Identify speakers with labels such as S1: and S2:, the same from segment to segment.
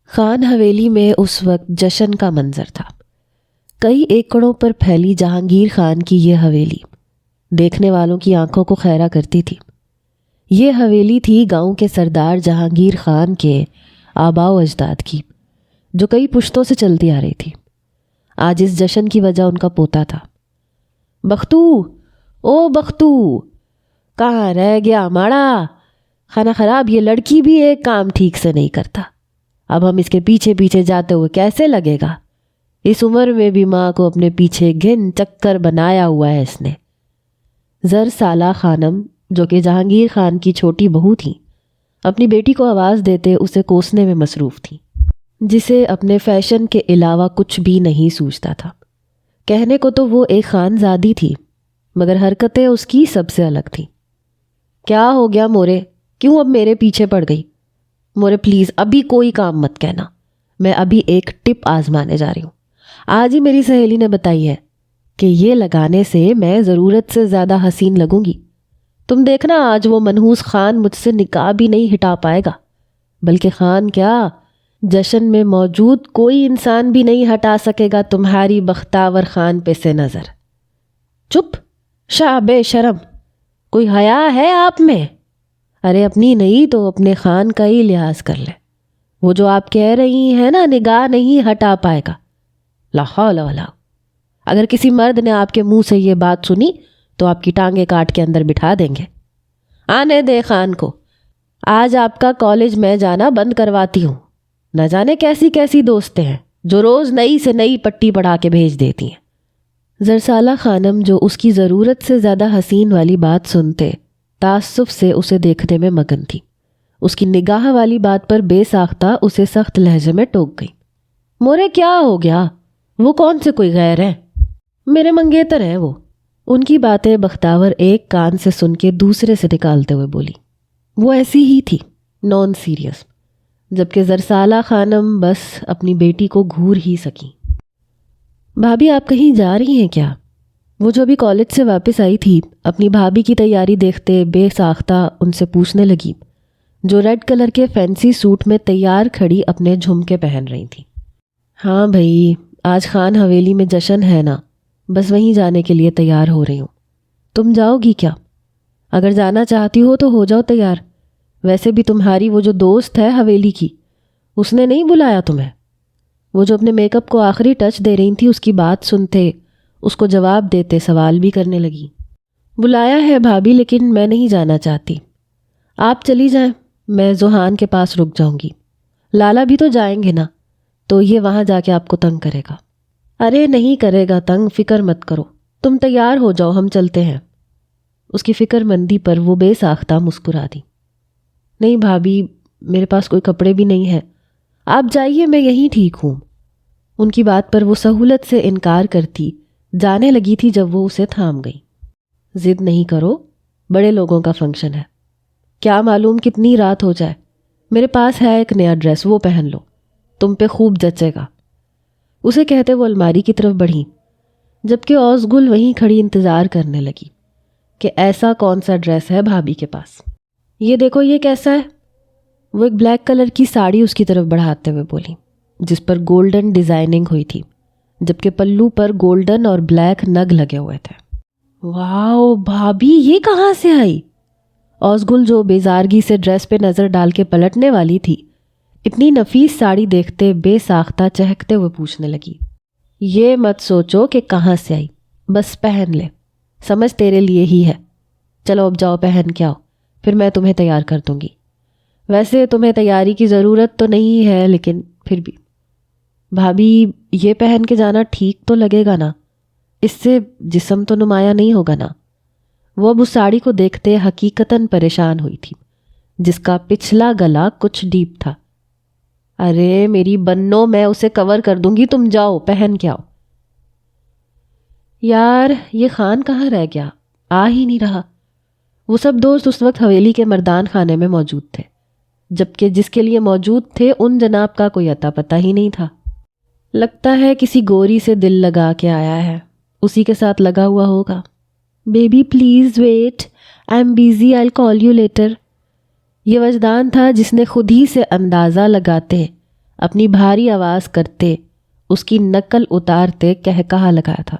S1: خان حویلی میں اس وقت جشن کا منظر تھا۔ کئی ایکڑوں پر پھیلی جہانگیر خان کی یہ حویلی دیکھنے والوں کی آنکھوں کو خیرہ کرتی تھی۔ یہ حویلی تھی گاؤں کے سردار جہانگیر خان کے آباء و اجداد کی، جو کئی پشتوں سے چلتی آ رہی تھی۔ آج اس جشن کی وجہ ان کا پوتا تھا۔ بختو، او بختو، کہاں رہ گیا ماڑا؟ خانہ خراب، یہ لڑکی بھی ایک کام ٹھیک سے نہیں کرتا۔ اب ہم اس کے پیچھے پیچھے جاتے ہوئے کیسے لگے گا؟ اس عمر میں بھی ماں کو اپنے پیچھے گھن چکر بنایا ہوا ہے اس نے۔ زر سالہ خانم، جو کہ جہانگیر خان کی چھوٹی بہو تھیں، اپنی بیٹی کو آواز دیتے اسے کوسنے میں مصروف تھیں، جسے اپنے فیشن کے علاوہ کچھ بھی نہیں سوچتا تھا۔ کہنے کو تو وہ ایک خانزادی تھی، مگر حرکتیں اس کی سب سے الگ تھیں۔ کیا ہو گیا مورے؟ کیوں اب میرے پیچھے پڑ گئی؟ مورے پلیز ابھی کوئی کام مت کہنا، میں ابھی ایک ٹپ آزمانے جا رہی ہوں۔ آج ہی میری سہیلی نے بتائی ہے کہ یہ لگانے سے میں ضرورت سے زیادہ حسین لگوں گی۔ تم دیکھنا آج وہ منحوس خان مجھ سے نقاب بھی نہیں ہٹا پائے گا، بلکہ خان کیا، جشن میں موجود کوئی انسان بھی نہیں ہٹا سکے گا تمہاری بختاور خان پہ سے نظر۔ چپ، شاہ بے شرم، کوئی حیا ہے آپ میں؟ ارے اپنی نہیں تو اپنے خان کا ہی لحاظ کر لے۔ وہ جو آپ کہہ رہی ہیں نا نگاہ نہیں ہٹا پائے گا، لا حول ولا۔ اگر کسی مرد نے آپ کے منہ سے یہ بات سنی تو آپ کی ٹانگیں کاٹ کے اندر بٹھا دیں گے۔ آنے دے خان کو، آج آپ کا کالج میں جانا بند کرواتی ہوں۔ نہ جانے کیسی کیسی دوستیں ہیں جو روز نئی سے نئی پٹی پڑھا کے بھیج دیتی ہیں۔ زرسالہ خانم، جو اس کی ضرورت سے زیادہ حسین والی بات سنتے تعصب سے اسے دیکھنے میں مگن تھی، اس کی نگاہ والی بات پر بے ساختہ اسے سخت لہجے میں ٹوک گئی۔ مورے کیا ہو گیا؟ وہ کون سے کوئی غیر ہے؟ میرے منگیتر ہیں وہ۔ ان کی باتیں بختاور ایک کان سے سن کے دوسرے سے نکالتے ہوئے بولی۔ وہ ایسی ہی تھی، نان سیریس، جبکہ زرسالہ خانم بس اپنی بیٹی کو گھور ہی سکی۔ بھابھی آپ کہیں جا رہی ہیں کیا؟ وہ جو ابھی کالج سے واپس آئی تھی، اپنی بھابھی کی تیاری دیکھتے بے ساختہ ان سے پوچھنے لگی، جو ریڈ کلر کے فینسی سوٹ میں تیار کھڑی اپنے جھمکے پہن رہی تھی۔ ہاں بھائی، آج خان حویلی میں جشن ہے نا، بس وہیں جانے کے لیے تیار ہو رہی ہوں۔ تم جاؤ گی کیا؟ اگر جانا چاہتی ہو تو ہو جاؤ تیار۔ ویسے بھی تمہاری وہ جو دوست ہے حویلی کی، اس نے نہیں بلایا تمہیں؟ وہ جو اپنے میک اپ کو آخری ٹچ دے رہی تھی، اس کی بات سنتے اس کو جواب دیتے سوال بھی کرنے لگی۔ بلایا ہے بھابھی، لیکن میں نہیں جانا چاہتی۔ آپ چلی جائیں، میں زوہان کے پاس رک جاؤں گی۔ لالا بھی تو جائیں گے نا، تو یہ وہاں جا کے آپ کو تنگ کرے گا۔ ارے نہیں کرے گا تنگ، فکر مت کرو، تم تیار ہو جاؤ، ہم چلتے ہیں۔ اس کی فکر مندی پر وہ بے ساختہ مسکرا دی۔ نہیں بھابھی، میرے پاس کوئی کپڑے بھی نہیں ہیں، آپ جائیے، میں یہیں ٹھیک ہوں۔ ان کی بات پر وہ سہولت سے انکار کرتی جانے لگی تھی جب وہ اسے تھام گئی۔ ضد نہیں کرو، بڑے لوگوں کا فنکشن ہے، کیا معلوم کتنی رات ہو جائے۔ میرے پاس ہے ایک نیا ڈریس، وہ پہن لو، تم پہ خوب جچے گا۔ اسے کہتے وہ الماری کی طرف بڑھی، جبکہ اوزگل وہیں کھڑی انتظار کرنے لگی کہ ایسا کون سا ڈریس ہے بھابھی کے پاس۔ یہ دیکھو، یہ کیسا ہے؟ وہ ایک بلیک کلر کی ساڑی اس کی طرف بڑھاتے ہوئے بولی، جس پر گولڈن ڈیزائننگ ہوئی تھی، جبکہ پلو پر گولڈن اور بلیک نگ لگے ہوئے تھے۔ واو بھابھی، یہ کہاں سے آئی؟ اوزگل، جو بیزارگی سے ڈریس پہ نظر ڈال کے پلٹنے والی تھی، اتنی نفیس ساڑی دیکھتے بے ساختہ چہکتے ہوئے پوچھنے لگی۔ یہ مت سوچو کہ کہاں سے آئی، بس پہن لے، سمجھ تیرے لیے ہی ہے۔ چلو اب جاؤ پہن کے آؤ، پھر میں تمہیں تیار کر دوں گی۔ ویسے تمہیں تیاری کی ضرورت تو نہیں ہے، لیکن پھر بھی بھابھی، یہ پہن کے جانا ٹھیک تو لگے گا نا؟ اس سے جسم تو نمایاں نہیں ہوگا نا؟ وہ اب اس ساڑی کو دیکھتے حقیقتاً پریشان ہوئی تھی، جس کا پچھلا گلا کچھ ڈیپ تھا۔ ارے میری بنو، میں اسے کور کر دوں گی، تم جاؤ پہن کے آؤ۔ یار یہ خان کہاں رہ گیا؟ آ ہی نہیں رہا۔ وہ سب دوست اس وقت حویلی کے مردان خانے میں موجود تھے، جبکہ جس کے لیے موجود تھے ان جناب کا کوئی اتا پتہ ہی نہیں تھا۔ لگتا ہے کسی گوری سے دل لگا کے آیا ہے، اسی کے ساتھ لگا ہوا ہوگا۔ Baby please wait, I am busy, I call you later. یہ وجدان تھا جس نے خود ہی سے اندازہ لگاتے اپنی بھاری آواز کرتے اس کی نقل اتارتے کہا لگایا تھا،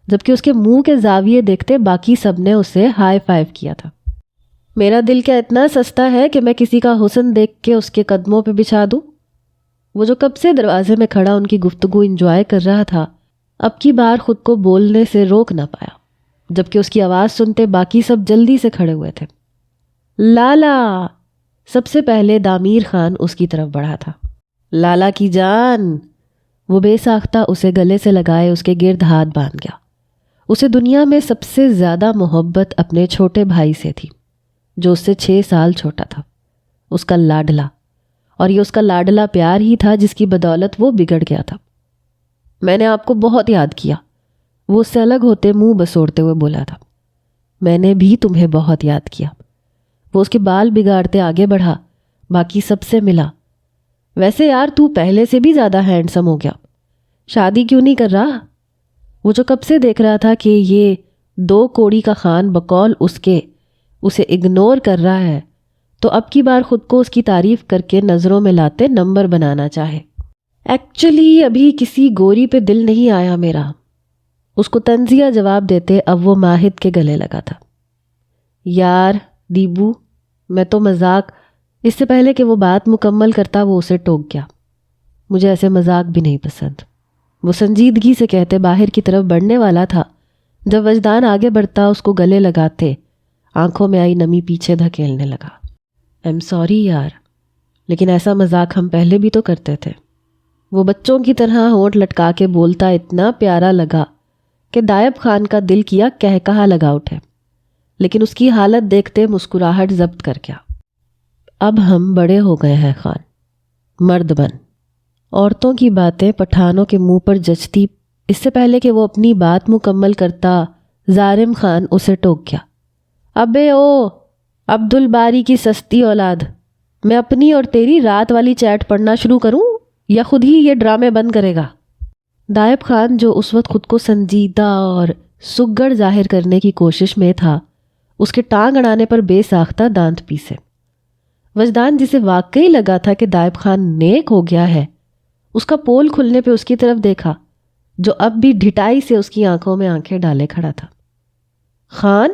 S1: جبکہ اس کے منہ کے زاویے دیکھتے باقی سب نے اسے ہائی فائیو کیا تھا۔ میرا دل کیا اتنا سستا ہے کہ میں کسی کا حسن دیکھ کے اس کے قدموں پہ بچھا دوں؟ وہ جو کب سے دروازے میں کھڑا ان کی گفتگو انجوائے کر رہا تھا، اب کی بار خود کو بولنے سے روک نہ پایا، جبکہ اس کی آواز سنتے باقی سب جلدی سے کھڑے ہوئے تھے۔ لالا! سب سے پہلے دامیر خان اس کی طرف بڑھا تھا۔ لالا کی جان! وہ بے ساختہ اسے گلے سے لگائے اس کے گرد ہاتھ باندھ گیا۔ اسے دنیا میں سب سے زیادہ محبت اپنے چھوٹے بھائی سے تھی، جو اس سے 6 سال چھوٹا تھا، اس کا لاڈلا، اور یہ اس کا لاڈلا پیار ہی تھا جس کی بدولت وہ بگڑ گیا تھا۔ میں نے آپ کو بہت یاد کیا، وہ اس سے الگ ہوتے منہ بسوڑتے ہوئے بولا تھا۔ میں نے بھی تمہیں بہت یاد کیا۔ وہ اس کے بال بگاڑتے آگے بڑھا، باقی سب سے ملا۔ ویسے یار تو پہلے سے بھی زیادہ ہینڈسم ہو گیا، شادی کیوں نہیں کر رہا؟ وہ جو کب سے دیکھ رہا تھا کہ یہ 2 کوڑی کا خان بقول اس کے اسے اگنور کر رہا ہے، تو اب کی بار خود کو اس کی تعریف کر کے نظروں میں لاتے نمبر بنانا چاہے۔ ایکچولی ابھی کسی گوری پہ دل نہیں آیا میرا، اس کو طنزیہ جواب دیتے اب وہ ماہد کے گلے لگا تھا۔ یار دیبو، میں تو مذاق، اس سے پہلے کہ وہ بات مکمل کرتا وہ اسے ٹوک گیا۔ مجھے ایسے مذاق بھی نہیں پسند، وہ سنجیدگی سے کہتے باہر کی طرف بڑھنے والا تھا، جب وجدان آگے بڑھتا اس کو گلے لگاتے آنکھوں میں آئی نمی پیچھے دھکیلنے لگا۔ ایم سوری یار، لیکن ایسا مذاق ہم پہلے بھی تو کرتے تھے۔ وہ بچوں کی طرح ہونٹ لٹکا کے بولتا اتنا پیارا لگا کہ دائب خان کا دل کیا کہا لگا اٹھے، لیکن اس کی حالت دیکھتے مسکراہٹ ضبط کر گیا۔ اب ہم بڑے ہو گئے ہیں خان، مرد بن۔ عورتوں کی باتیں پٹھانوں کے منہ پر جچتی، اس سے پہلے کہ وہ اپنی بات مکمل کرتا ظالم خان اسے ٹوک گیا۔ ابے او عبد الباری کی سستی اولاد، میں اپنی اور تیری رات والی چیٹ پڑھنا شروع کروں یا خود ہی یہ ڈرامے بند کرے گا؟ دائب خان جو اس وقت خود کو سنجیدہ اور سگڑ ظاہر کرنے کی کوشش میں تھا، اس کے ٹانگ اڑانے پر بے ساختہ دانت پیسے۔ وجدان جسے واقعی لگا تھا کہ دائب خان نیک ہو گیا ہے، اس کا پول کھلنے پہ اس کی طرف دیکھا، جو اب بھی ڈھٹائی سے اس کی آنکھوں میں آنکھیں ڈالے کھڑا تھا۔ خان،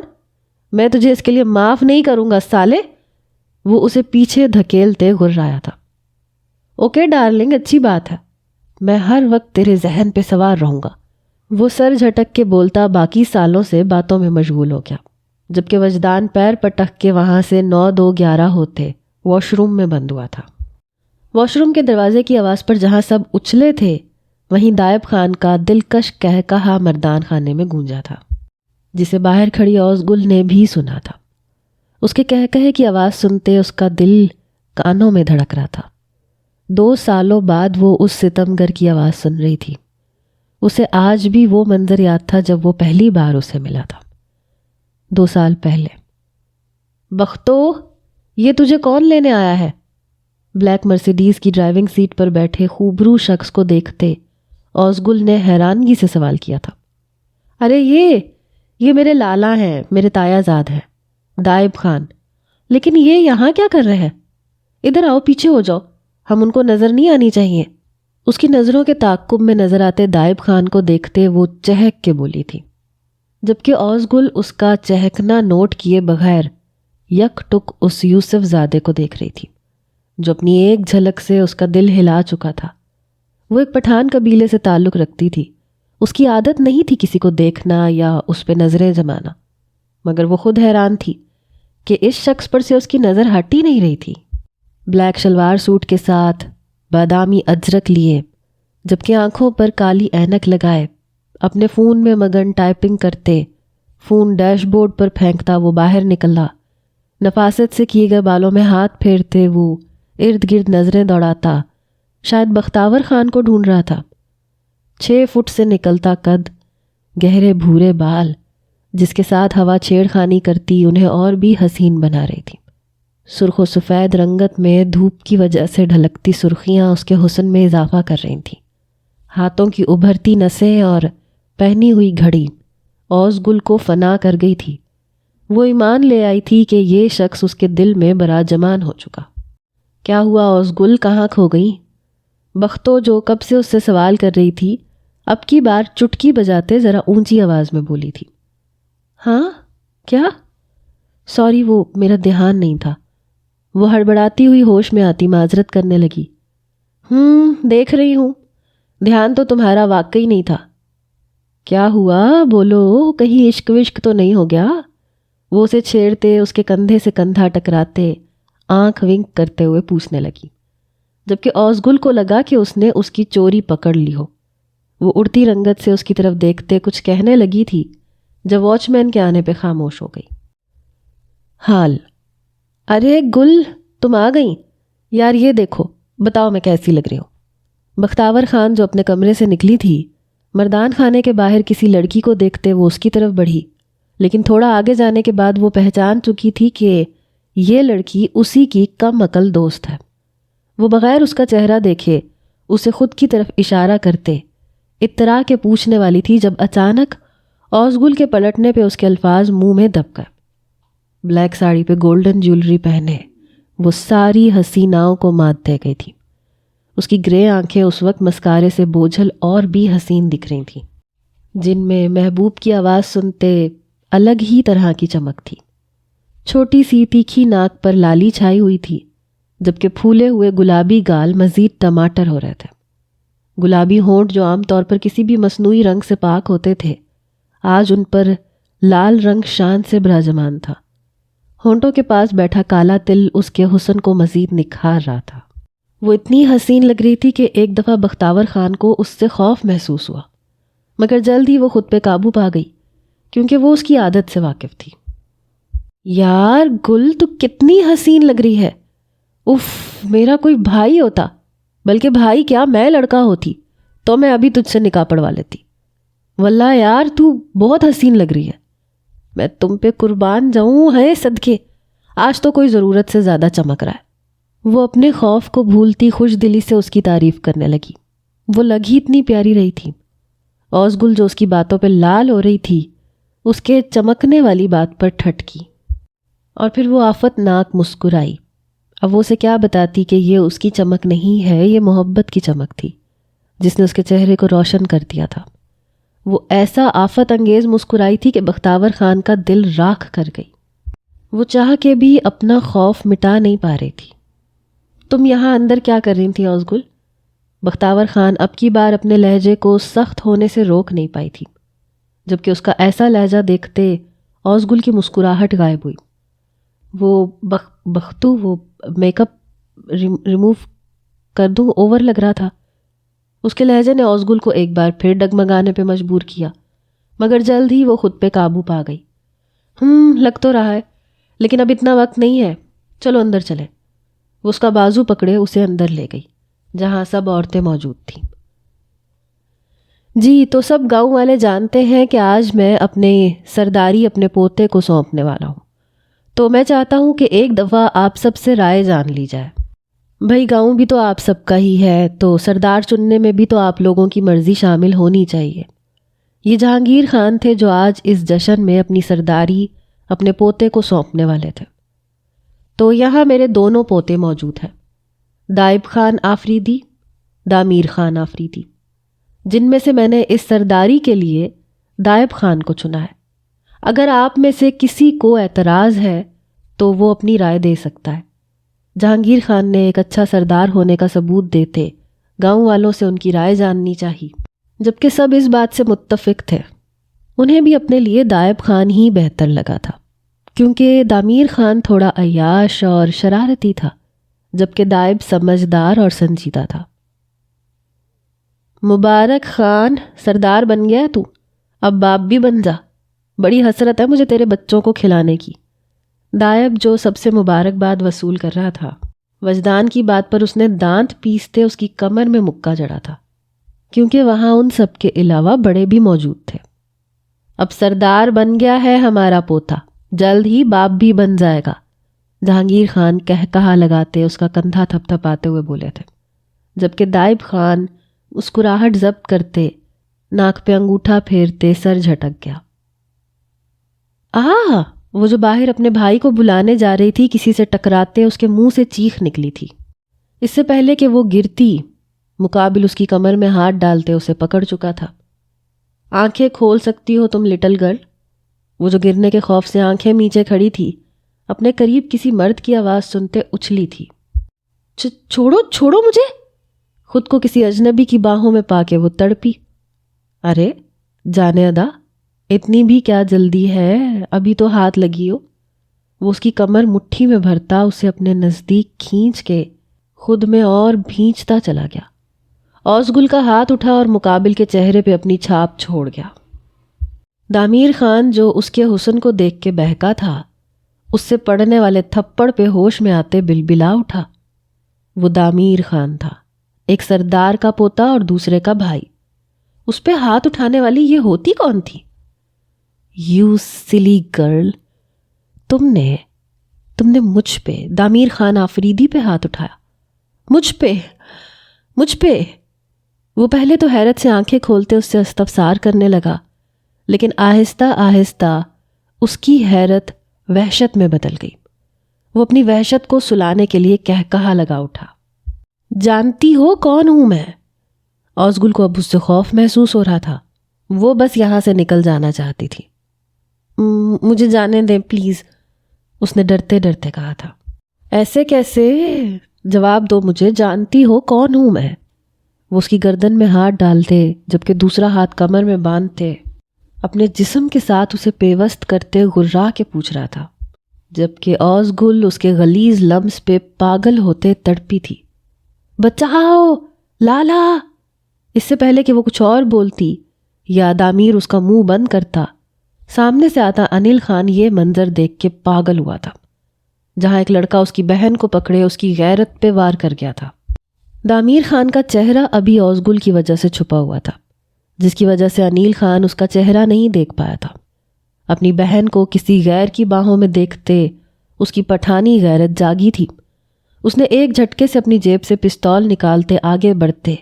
S1: میں تجھے اس کے لیے معاف نہیں کروں گا سالے، وہ اسے پیچھے دھکیلتے غرایا تھا۔ اوکے ڈارلنگ، اچھی بات ہے، میں ہر وقت تیرے ذہن پہ سوار رہوں گا، وہ سر جھٹک کے بولتا باقی سالوں سے باتوں میں مشغول ہو گیا، جبکہ وجدان پیر پٹک کے وہاں سے 9-2-11 ہوتے واش روم میں بند ہوا تھا۔ واش روم کے دروازے کی آواز پر جہاں سب اچھلے تھے، وہیں دائب خان کا دلکش کہا مردان خانے میں گونجا تھا، جسے باہر کھڑی اوزگل نے بھی سنا تھا۔ اس کے کہے کی آواز سنتے اس کا دل کانوں میں دھڑک رہا تھا۔ 2 سالوں بعد وہ اس ستمگر کی آواز سن رہی تھی۔ اسے آج بھی وہ منظر یاد تھا جب وہ پہلی بار اسے ملا تھا، 2 سال پہلے۔ بختو، یہ تجھے کون لینے آیا ہے؟ بلیک مرسیڈیز کی ڈرائیونگ سیٹ پر بیٹھے خوبرو شخص کو دیکھتے اوزگل نے حیرانگی سے سوال کیا تھا۔ ارے یہ میرے لالا ہیں، میرے تایا زاد ہیں، دائب خان۔ لیکن یہ یہاں کیا کر رہے ہیں؟ ادھر آؤ، پیچھے ہو جاؤ، ہم ان کو نظر نہیں آنی چاہیے۔ اس کی نظروں کے تعاقب میں نظر آتے دائب خان کو دیکھتے وہ چہک کے بولی تھی، جبکہ اوزگل اس کا چہکنا نوٹ کیے بغیر یک ٹک اس یوسف زادے کو دیکھ رہی تھی، جو اپنی ایک جھلک سے اس کا دل ہلا چکا تھا۔ وہ ایک پٹھان قبیلے سے تعلق رکھتی تھی، اس کی عادت نہیں تھی کسی کو دیکھنا یا اس پہ نظریں جمانا، مگر وہ خود حیران تھی کہ اس شخص پر سے اس کی نظر ہٹ ہی نہیں رہی تھی۔ بلیک شلوار سوٹ کے ساتھ بادامی اجرک لیے، جبکہ آنکھوں پر کالی اینک لگائے، اپنے فون میں مگن ٹائپنگ کرتے، فون ڈیش بورڈ پر پھینکتا وہ باہر نکلا، نفاست سے کیے گئے بالوں میں ہاتھ پھیرتے وہ ارد گرد نظریں دوڑاتا، شاید بختاور خان کو ڈھونڈ رہا تھا۔ 6 فٹ سے نکلتا قد، گہرے بھورے بال، جس کے ساتھ ہوا چھیڑ خانی کرتی انہیں اور بھی حسین بنا رہی تھی۔ سرخ و سفید رنگت میں دھوپ کی وجہ سے ڈھلکتی سرخیاں اس کے حسن میں اضافہ کر رہی تھیں۔ ہاتھوں کی ابھرتی نسیں اور پہنی ہوئی گھڑی اوزگل کو فنا کر گئی تھی۔ وہ ایمان لے آئی تھی کہ یہ شخص اس کے دل میں براجمان ہو چکا۔ کیا ہوا اوزگل، کہاں کھو گئی؟ بختو جو کب سے اس سے سوال کر رہی تھی اب کی بار چٹکی بجاتے ذرا اونچی آواز میں بولی تھی۔ ہاں کیا؟ سوری، وہ میرا دھیان نہیں تھا۔ وہ ہڑبڑاتی ہوئی ہوش میں آتی معذرت کرنے لگی۔ دیکھ رہی ہوں، دھیان تو تمہارا واقعی نہیں تھا۔ کیا ہوا؟ بولو، کہیں عشق وشق تو نہیں ہو گیا؟ وہ اسے چھیڑتے، اس کے کندھے سے کندھا ٹکراتے، آنکھ ونک کرتے ہوئے پوچھنے لگی، جبکہ اوزگل کو لگا کہ اس نے اس کی چوری پکڑ لی ہو۔ وہ اڑتی رنگت سے اس کی طرف دیکھتے کچھ کہنے لگی تھی جب واچ مین کے آنے پہ خاموش ہو گئی۔ حال، ارے گل، تم آ گئیں؟ یار یہ دیکھو، بتاؤ میں کیسی لگ رہی ہوں؟ بختاور خان جو اپنے کمرے سے نکلی تھی، مردان خانے کے باہر کسی لڑکی کو دیکھتے وہ اس کی طرف بڑھی، لیکن تھوڑا آگے جانے کے بعد وہ پہچان چکی تھی کہ یہ لڑکی اسی کی کم عقل دوست ہے۔ وہ بغیر اس کا چہرہ دیکھے اسے خود کی طرف اشارہ کرتے اطراء کے پوچھنے والی تھی جب اچانک اوزگل کے پلٹنے پہ اس کے الفاظ منہ میں دب گئے۔ بلیک ساڑی پہ گولڈن جیولری پہنے وہ ساری حسیناؤں کو مات دے گئی تھی۔ اس کی گرے آنکھیں اس وقت مسکارے سے بوجھل اور بھی حسین دکھ رہی تھیں، جن میں محبوب کی آواز سنتے الگ ہی طرح کی چمک تھی۔ چھوٹی سی تیکھی ناک پر لالی چھائی ہوئی تھی، جبکہ پھولے ہوئے گلابی گال مزید ٹماٹر ہو رہے تھے۔ گلابی ہونٹ جو عام طور پر کسی بھی مصنوعی رنگ سے پاک ہوتے تھے، آج ان پر لال رنگ شان سے براجمان تھا۔ ہونٹوں کے پاس بیٹھا کالا تل اس کے حسن کو مزید نکھار رہا تھا۔ وہ اتنی حسین لگ رہی تھی کہ ایک دفعہ بختاور خان کو اس سے خوف محسوس ہوا، مگر جلد ہی وہ خود پہ قابو پا گئی کیونکہ وہ اس کی عادت سے واقف تھی۔ یار گل، تو کتنی حسین لگ رہی ہے! اف، میرا کوئی بھائی ہوتا، بلکہ بھائی کیا، میں لڑکا ہوتی تو میں ابھی تجھ سے نکاح پڑوا لیتی۔ واللہ یار تو بہت حسین لگ رہی ہے، میں تم پہ قربان جاؤں، ہے صدقے، آج تو کوئی ضرورت سے زیادہ چمک رہا ہے۔ وہ اپنے خوف کو بھولتی خوش دلی سے اس کی تعریف کرنے لگی۔ وہ لگ ہی اتنی پیاری رہی تھی۔ اوزگل جو اس کی باتوں پہ لال ہو رہی تھی، اس کے چمکنے والی بات پر ٹھٹکی، اور پھر وہ آفت ناک مسکرائی۔ اب وہ اسے کیا بتاتی کہ یہ اس کی چمک نہیں ہے، یہ محبت کی چمک تھی جس نے اس کے چہرے کو روشن کر دیا تھا۔ وہ ایسا آفت انگیز مسکرائی تھی کہ بختاور خان کا دل راکھ کر گئی۔ وہ چاہ کے بھی اپنا خوف مٹا نہیں پا رہی تھی۔ تم یہاں اندر کیا کر رہی تھی اوزگل؟ بختاور خان اب کی بار اپنے لہجے کو سخت ہونے سے روک نہیں پائی تھی، جبکہ اس کا ایسا لہجہ دیکھتے اوزگل کی مسکراہٹ غائب ہوئی۔ وہ بختو، وہ میک اپ ریموو کر دوں، اوور لگ رہا تھا۔ اس کے لہجے نے اوزگل کو ایک بار پھر ڈگمگانے پہ مجبور کیا، مگر جلد ہی وہ خود پہ قابو پا گئی۔ لگ تو رہا ہے، لیکن اب اتنا وقت نہیں ہے، چلو اندر چلیں۔ وہ اس کا بازو پکڑے اسے اندر لے گئی جہاں سب عورتیں موجود تھیں۔ جی تو سب گاؤں والے جانتے ہیں کہ آج میں اپنے سرداری اپنے پوتے کو سونپنے والا ہوں، تو میں چاہتا ہوں کہ ایک دفعہ آپ سب سے رائے جان لی جائے۔ بھائی گاؤں بھی تو آپ سب کا ہی ہے، تو سردار چننے میں بھی تو آپ لوگوں کی مرضی شامل ہونی چاہیے۔ یہ جہانگیر خان تھے جو آج اس جشن میں اپنی سرداری اپنے پوتے کو سونپنے والے تھے۔ تو یہاں میرے دونوں پوتے موجود ہیں، دائب خان آفریدی، دامیر خان آفریدی، جن میں سے میں نے اس سرداری کے لیے دائب خان کو چنا ہے۔ اگر آپ میں سے کسی کو اعتراض ہے تو وہ اپنی رائے دے سکتا ہے۔ جہانگیر خان نے ایک اچھا سردار ہونے کا ثبوت دیتے گاؤں والوں سے ان کی رائے جاننی چاہیے، جبکہ سب اس بات سے متفق تھے۔ انہیں بھی اپنے لیے دائب خان ہی بہتر لگا تھا، کیونکہ دامیر خان تھوڑا عیاش اور شرارتی تھا، جبکہ دائب سمجھدار اور سنجیدہ تھا۔ مبارک خان، سردار بن گیا تو، اب باپ بھی بن جا، بڑی حسرت ہے مجھے تیرے بچوں کو کھلانے کی۔ دائب جو سب سے مبارکباد وصول کر رہا تھا، وجدان کی بات پر اس نے دانت پیستے اس کی کمر میں مکہ جڑا تھا، کیونکہ وہاں ان سب کے علاوہ بڑے بھی موجود تھے۔ اب سردار بن گیا ہے ہمارا پوتا، جلد ہی باپ بھی بن جائے گا، جہانگیر خان کہا لگاتے اس کا کندھا تھپ تھپاتے ہوئے بولے تھے، جبکہ دائب خان مسکراہٹ ضبط کرتے ناک پہ انگوٹھا پھیرتے سر جھٹک گیا۔ وہ جو باہر اپنے بھائی کو بلانے جا رہی تھی کسی سے ٹکراتے اس کے منہ سے چیخ نکلی تھی۔ اس سے پہلے کہ وہ گرتی مقابل اس کی کمر میں ہاتھ ڈالتے اسے پکڑ چکا تھا۔ آنکھیں کھول سکتی ہو تم لٹل گرل؟ وہ جو گرنے کے خوف سے آنکھیں میچے کھڑی تھی، اپنے قریب کسی مرد کی آواز سنتے اچھلی تھی۔ چھوڑو چھوڑو مجھے! خود کو کسی اجنبی کی باہوں میں پا کے وہ تڑپی۔ ارے جانے ادا، اتنی بھی کیا جلدی ہے، ابھی تو ہاتھ لگی ہو۔ وہ اس کی کمر مٹھی میں بھرتا اسے اپنے نزدیک کھینچ کے خود میں اور بھینچتا چلا گیا۔ اوزگل کا ہاتھ اٹھا اور مقابل کے چہرے پہ اپنی چھاپ چھوڑ گیا۔ دامیر خان جو اس کے حسن کو دیکھ کے بہکا تھا، اس سے پڑنے والے تھپڑ پہ ہوش میں آتے بلبلا اٹھا۔ وہ دامیر خان تھا، ایک سردار کا پوتا اور دوسرے کا بھائی۔ اس پہ ہاتھ اٹھانے والی یہ ہوتی کون تھی؟ یو سلی گرل، تم نے مجھ پہ، دامیر خان آفریدی پہ ہاتھ اٹھایا؟ مجھ پہ؟ وہ پہلے تو حیرت سے آنکھیں کھولتے اس سے استفسار کرنے لگا، لیکن آہستہ آہستہ اس کی حیرت وحشت میں بدل گئی۔ وہ اپنی وحشت کو سلانے کے لیے کہا لگا اٹھا، جانتی ہو کون ہوں میں؟ اوزگل کو اب اس سے خوف محسوس ہو رہا تھا۔ وہ بس یہاں سے نکل جانا چاہتی تھی۔ مجھے جانے دیں پلیز، اس نے ڈرتے ڈرتے کہا تھا۔ ایسے کیسے؟ جواب دو مجھے، جانتی ہو کون ہوں میں؟ وہ اس کی گردن میں ہاتھ ڈالتے جبکہ دوسرا ہاتھ کمر میں باندھتے اپنے جسم کے ساتھ اسے پیوست کرتے غرا کے پوچھ رہا تھا، جبکہ اوزگل اس کے غلیظ لمس پہ پاگل ہوتے تڑپی تھی۔ بچاؤ لالا! اس سے پہلے کہ وہ کچھ اور بولتی یا دامیر اس کا منہ بند کرتا، سامنے سے آتا انل خان یہ منظر دیکھ کے پاگل ہوا تھا۔ جہاں ایک لڑکا اس کی بہن کو پکڑے اس کی غیرت پہ وار کر گیا تھا، دامیر خان کا چہرہ ابھی اوزگل کی وجہ سے چھپا ہوا تھا، جس کی وجہ سے انیل خان اس کا چہرہ نہیں دیکھ پایا تھا۔ اپنی بہن کو کسی غیر کی باہوں میں دیکھتے اس کی پٹھانی غیرت جاگی تھی۔ اس نے ایک جھٹکے سے اپنی جیب سے پستول نکالتے آگے بڑھتے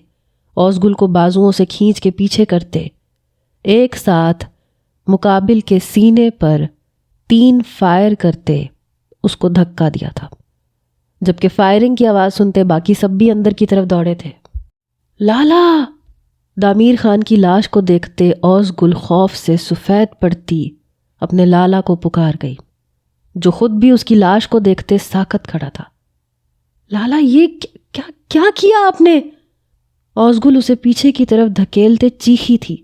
S1: اوزگل کو بازوؤں سے کھینچ کے پیچھے کرتے ایک ساتھ مقابل کے سینے پر 3 فائر کرتے اس کو دھکا دیا تھا، جبکہ فائرنگ کی آواز سنتے باقی سب بھی اندر کی طرف دوڑے تھے۔ لالا! دامیر خان کی لاش کو دیکھتے اوزگل خوف سے سفید پڑتی اپنے لالا کو پکار گئی، جو خود بھی اس کی لاش کو دیکھتے ساکت کھڑا تھا۔ لالا یہ کیا کیا آپ نے؟ اوزگل اسے پیچھے کی طرف دھکیلتے چیخی تھی۔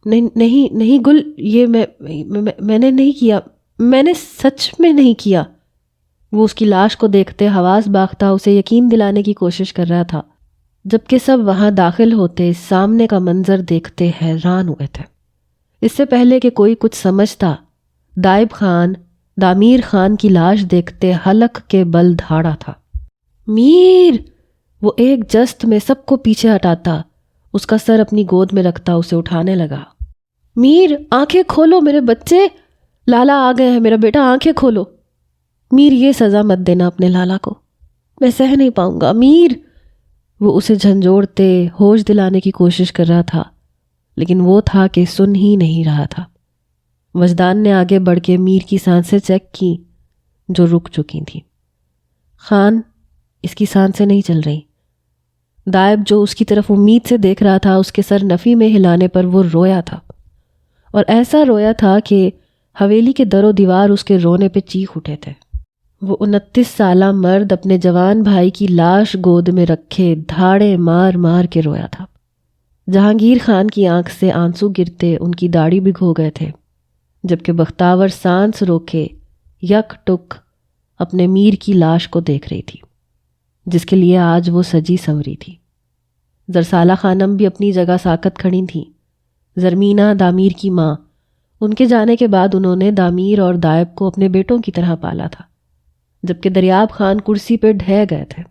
S1: نہیں گل، یہ میں نے نہیں کیا، میں نے سچ میں نہیں کیا۔ وہ اس کی لاش کو دیکھتے حواس باختہ اسے یقین دلانے کی کوشش کر رہا تھا، جبکہ سب وہاں داخل ہوتے سامنے کا منظر دیکھتے حیران ہوئے تھے۔ اس سے پہلے کہ کوئی کچھ سمجھتا، دائب خان دامیر خان کی لاش دیکھتے حلق کے بل دھاڑا تھا۔ میر! وہ ایک جست میں سب کو پیچھے ہٹاتا اس کا سر اپنی گود میں رکھتا اسے اٹھانے لگا۔ میر آنکھیں کھولو میرے بچے، لالا آ گئے ہیں، میرا بیٹا آنکھیں کھولو۔ میر یہ سزا مت دینا اپنے لالا کو، میں سہ نہیں پاؤں گا میر۔ وہ اسے جھنجھوڑتے ہوش دلانے کی کوشش کر رہا تھا، لیکن وہ تھا کہ سن ہی نہیں رہا تھا۔ وجدان نے آگے بڑھ کے میر کی سانسیں چیک کی جو رک چکی تھیں۔ خان، اس کی سانسیں نہیں چل رہی۔ دائب جو اس کی طرف امید سے دیکھ رہا تھا، اس کے سر نفی میں ہلانے پر وہ رویا تھا، اور ایسا رویا تھا کہ حویلی کے در و دیوار اس کے رونے پہ چیخ اٹھے تھے۔ وہ 29 سالہ مرد اپنے جوان بھائی کی لاش گود میں رکھے دھاڑے مار مار کے رویا تھا۔ جہانگیر خان کی آنکھ سے آنسو گرتے ان کی داڑھی بھگو گئے تھے، جبکہ بختاور سانس روکے یک ٹک اپنے میر کی لاش کو دیکھ رہی تھی، جس کے لیے آج وہ سجی سنوری تھی۔ زرسالہ خانم بھی اپنی جگہ ساکت کھڑی تھیں۔ زرمینہ دامیر کی ماں، ان کے جانے کے بعد انہوں نے دامیر اور دائب کو اپنے بیٹوں کی طرح پالا تھا، جبکہ دریاب خان کرسی پہ ڈھہ گئے تھے۔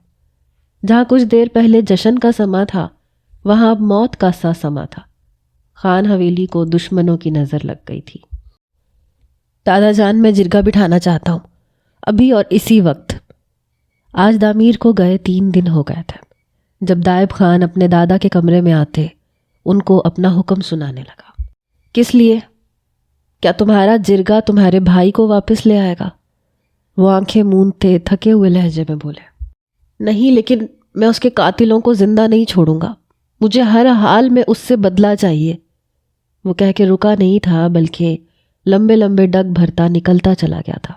S1: جہاں کچھ دیر پہلے جشن کا سما تھا، وہاں اب موت کا سا سما تھا۔ خان حویلی کو دشمنوں کی نظر لگ گئی تھی۔ دادا جان، میں جرگہ بٹھانا چاہتا ہوں، ابھی اور اسی وقت۔ آج دامیر کو گئے 3 دن ہو گئے تھے۔ جب دائب خان اپنے دادا کے کمرے میں آتے، ان کو اپنا حکم سنانے لگا۔ کس لیے؟ کیا تمہارا جرگہ تمہارے بھائی کو واپس لے آئے گا؟ وہ آنکھیں موندتے تھکے ہوئے لہجے میں بولے۔ نہیں، لیکن میں اس کے قاتلوں کو زندہ نہیں چھوڑوں گا، مجھے ہر حال میں اس سے بدلہ چاہیے۔ وہ کہہ کے رکا نہیں تھا بلکہ لمبے لمبے ڈگ بھرتا نکلتا چلا گیا تھا۔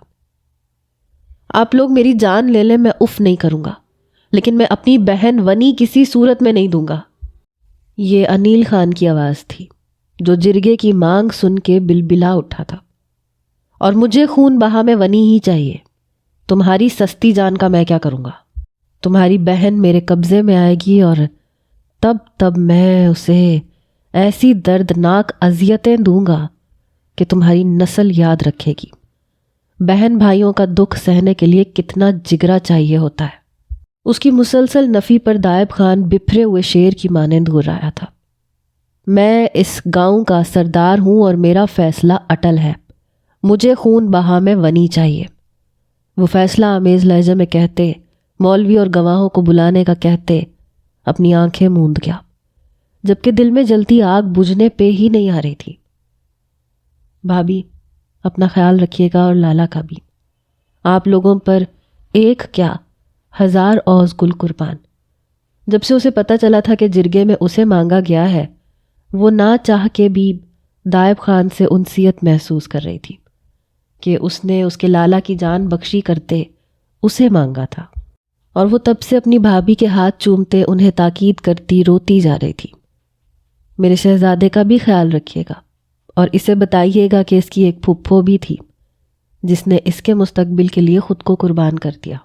S1: آپ لوگ میری جان لے لیں، میں اف نہیں کروں گا، لیکن میں اپنی بہن ونی کسی صورت میں نہیں دوں گا۔ یہ انیل خان کی آواز تھی جو جرگے کی مانگ سن کے بلبلا اٹھا تھا۔ اور مجھے خون بہا میں ونی ہی چاہیے، تمہاری سستی جان کا میں کیا کروں گا؟ تمہاری بہن میرے قبضے میں آئے گی اور تب میں اسے ایسی دردناک اذیتیں دوں گا کہ تمہاری نسل یاد رکھے گی۔ بہن بھائیوں کا دکھ سہنے کے لیے کتنا جگرا چاہیے ہوتا ہے۔ اس کی مسلسل نفی پر دائب خان بپھرے ہوئے شیر کی مانند گھور رہا تھا۔ میں اس گاؤں کا سردار ہوں اور میرا فیصلہ اٹل ہے، مجھے خون بہا میں ونی چاہیے۔ وہ فیصلہ آمیز لہجے میں کہتے، مولوی اور گواہوں کو بلانے کا کہتے، اپنی آنکھیں موند گیا، جبکہ دل میں جلتی آگ بجھنے پہ ہی نہیں آ رہی تھی۔ بھابھی اپنا خیال رکھیے گا اور لالا کا بھی، آپ لوگوں پر ایک کیا 1000 اوز گل قربان۔ جب سے اسے پتہ چلا تھا کہ جرگے میں اسے مانگا گیا ہے، وہ نہ چاہ کے بھی دائب خان سے انسیت محسوس کر رہی تھی کہ اس نے اس کے لالا کی جان بخشی کرتے اسے مانگا تھا، اور وہ تب سے اپنی بھابھی کے ہاتھ چومتے انہیں تاکید کرتی روتی جا رہی تھی۔ میرے شہزادے کا بھی خیال رکھیے گا اور اسے بتائیے گا کہ اس کی ایک پھپھو بھی تھی جس نے اس کے مستقبل کے لیے خود کو قربان کر دیا۔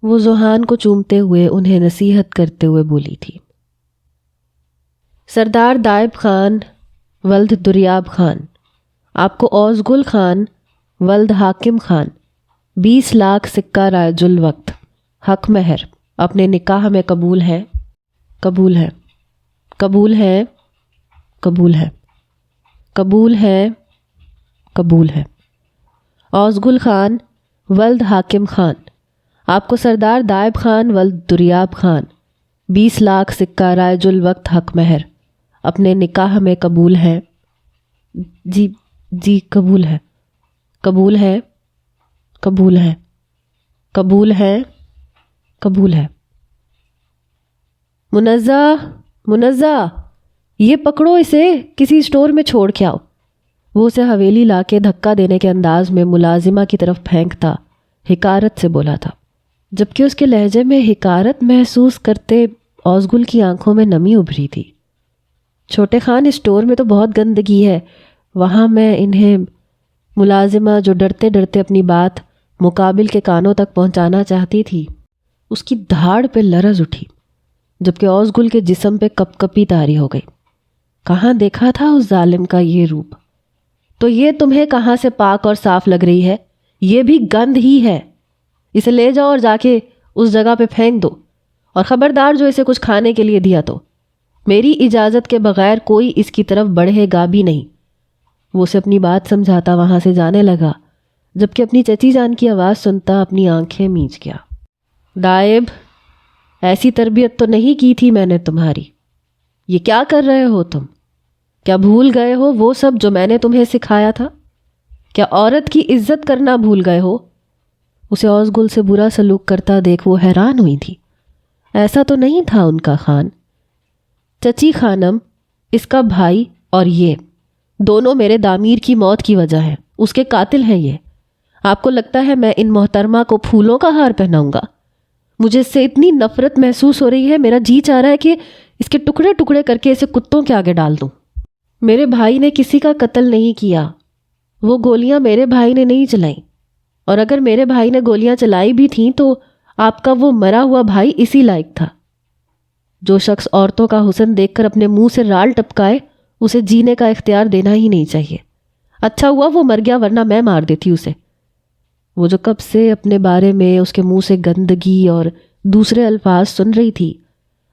S1: وہ ذوحان کو چومتے ہوئے انہیں نصیحت کرتے ہوئے بولی تھی، سردار دائب خان ولد دریاب خان، آپ کو اوز گل خان ولد حاکم خان 20 لاکھ سکہ رائج الوقت حق مہر اپنے نکاح میں قبول ہے؟ قبول ہے، قبول ہے، قبول ہے، قبول ہے، قبول ہے۔ اوز گل خان ولد حاکم خان، آپ کو سردار دائب خان ولد دریاب خان 20 لاکھ سکہ رائج الوقت حق مہر اپنے نکاح میں قبول ہے؟ جی قبول ہے، قبول ہے، قبول ہے، قبول ہے، قبول ہے۔ منزہ یہ پکڑو، اسے کسی اسٹور میں چھوڑ کے آؤ۔ وہ اسے حویلی لا کے دھکا دینے کے انداز میں ملازمہ کی طرف پھینکتا حکارت سے بولا تھا، جبکہ اس کے لہجے میں حکارت محسوس کرتے اوزگل کی آنکھوں میں نمی ابھری تھی۔ چھوٹے خان، اسٹور میں تو بہت گندگی ہے، وہاں میں انہیں ملازمہ جو ڈرتے ڈرتے اپنی بات مقابل کے کانوں تک پہنچانا چاہتی تھی، اس کی دھاڑ پہ لرز اٹھی، جبکہ اوزگل کے جسم پہ کپ کپی طاری ہو گئی۔ کہاں دیکھا تھا اس ظالم کا یہ روپ؟ تو یہ تمہیں کہاں سے پاک اور صاف لگ رہی ہے؟ یہ بھی گند ہی ہے۔ اسے لے جاؤ اور جا کے اس جگہ پہ پھینک دو، اور خبردار جو اسے کچھ کھانے کے لیے دیا تو میری اجازت کے بغیر کوئی اس کی طرف بڑھے گا بھی نہیں۔ وہ اسے اپنی بات سمجھاتا وہاں سے جانے لگا، جبکہ اپنی چچی جان کی آواز سنتا اپنی آنکھیں میچ گیا۔ دائب، ایسی تربیت تو نہیں کی تھی میں نے تمہاری۔ یہ کیا کر رہے ہو تم؟ کیا بھول گئے ہو وہ سب جو میں نے تمہیں سکھایا تھا؟ کیا عورت کی عزت کرنا بھول گئے ہو؟ اسے اوزگل سے برا سلوک کرتا دیکھ وہ حیران ہوئی تھی۔ ایسا تو نہیں تھا ان کا خان۔ چچی خانم، اس کا بھائی اور یہ دونوں میرے دامیر کی موت کی وجہ ہیں، اس کے قاتل ہیں یہ۔ آپ کو لگتا ہے میں ان محترمہ کو پھولوں کا ہار پہناؤں گا؟ مجھے اس سے اتنی نفرت محسوس ہو رہی ہے، میرا جی چاہ رہا ہے کہ اس کے ٹکڑے ٹکڑے کر کے اسے کتوں کے آگے ڈال دوں۔ میرے بھائی نے کسی کا قتل نہیں کیا، وہ گولیاں میرے بھائی نے نہیں چلائیں، اور اگر میرے بھائی نے گولیاں چلائی بھی تھیں تو آپ کا وہ مرا ہوا بھائی اسی لائق تھا۔ جو شخص عورتوں کا حسن دیکھ کر اپنے منہ سے رال ٹپکائے اسے جینے کا اختیار دینا ہی نہیں چاہیے۔ اچھا ہوا وہ مر گیا، ورنہ میں مار دیتی اسے۔ وہ جو کب سے اپنے بارے میں اس کے منہ سے گندگی اور دوسرے الفاظ سن رہی تھی،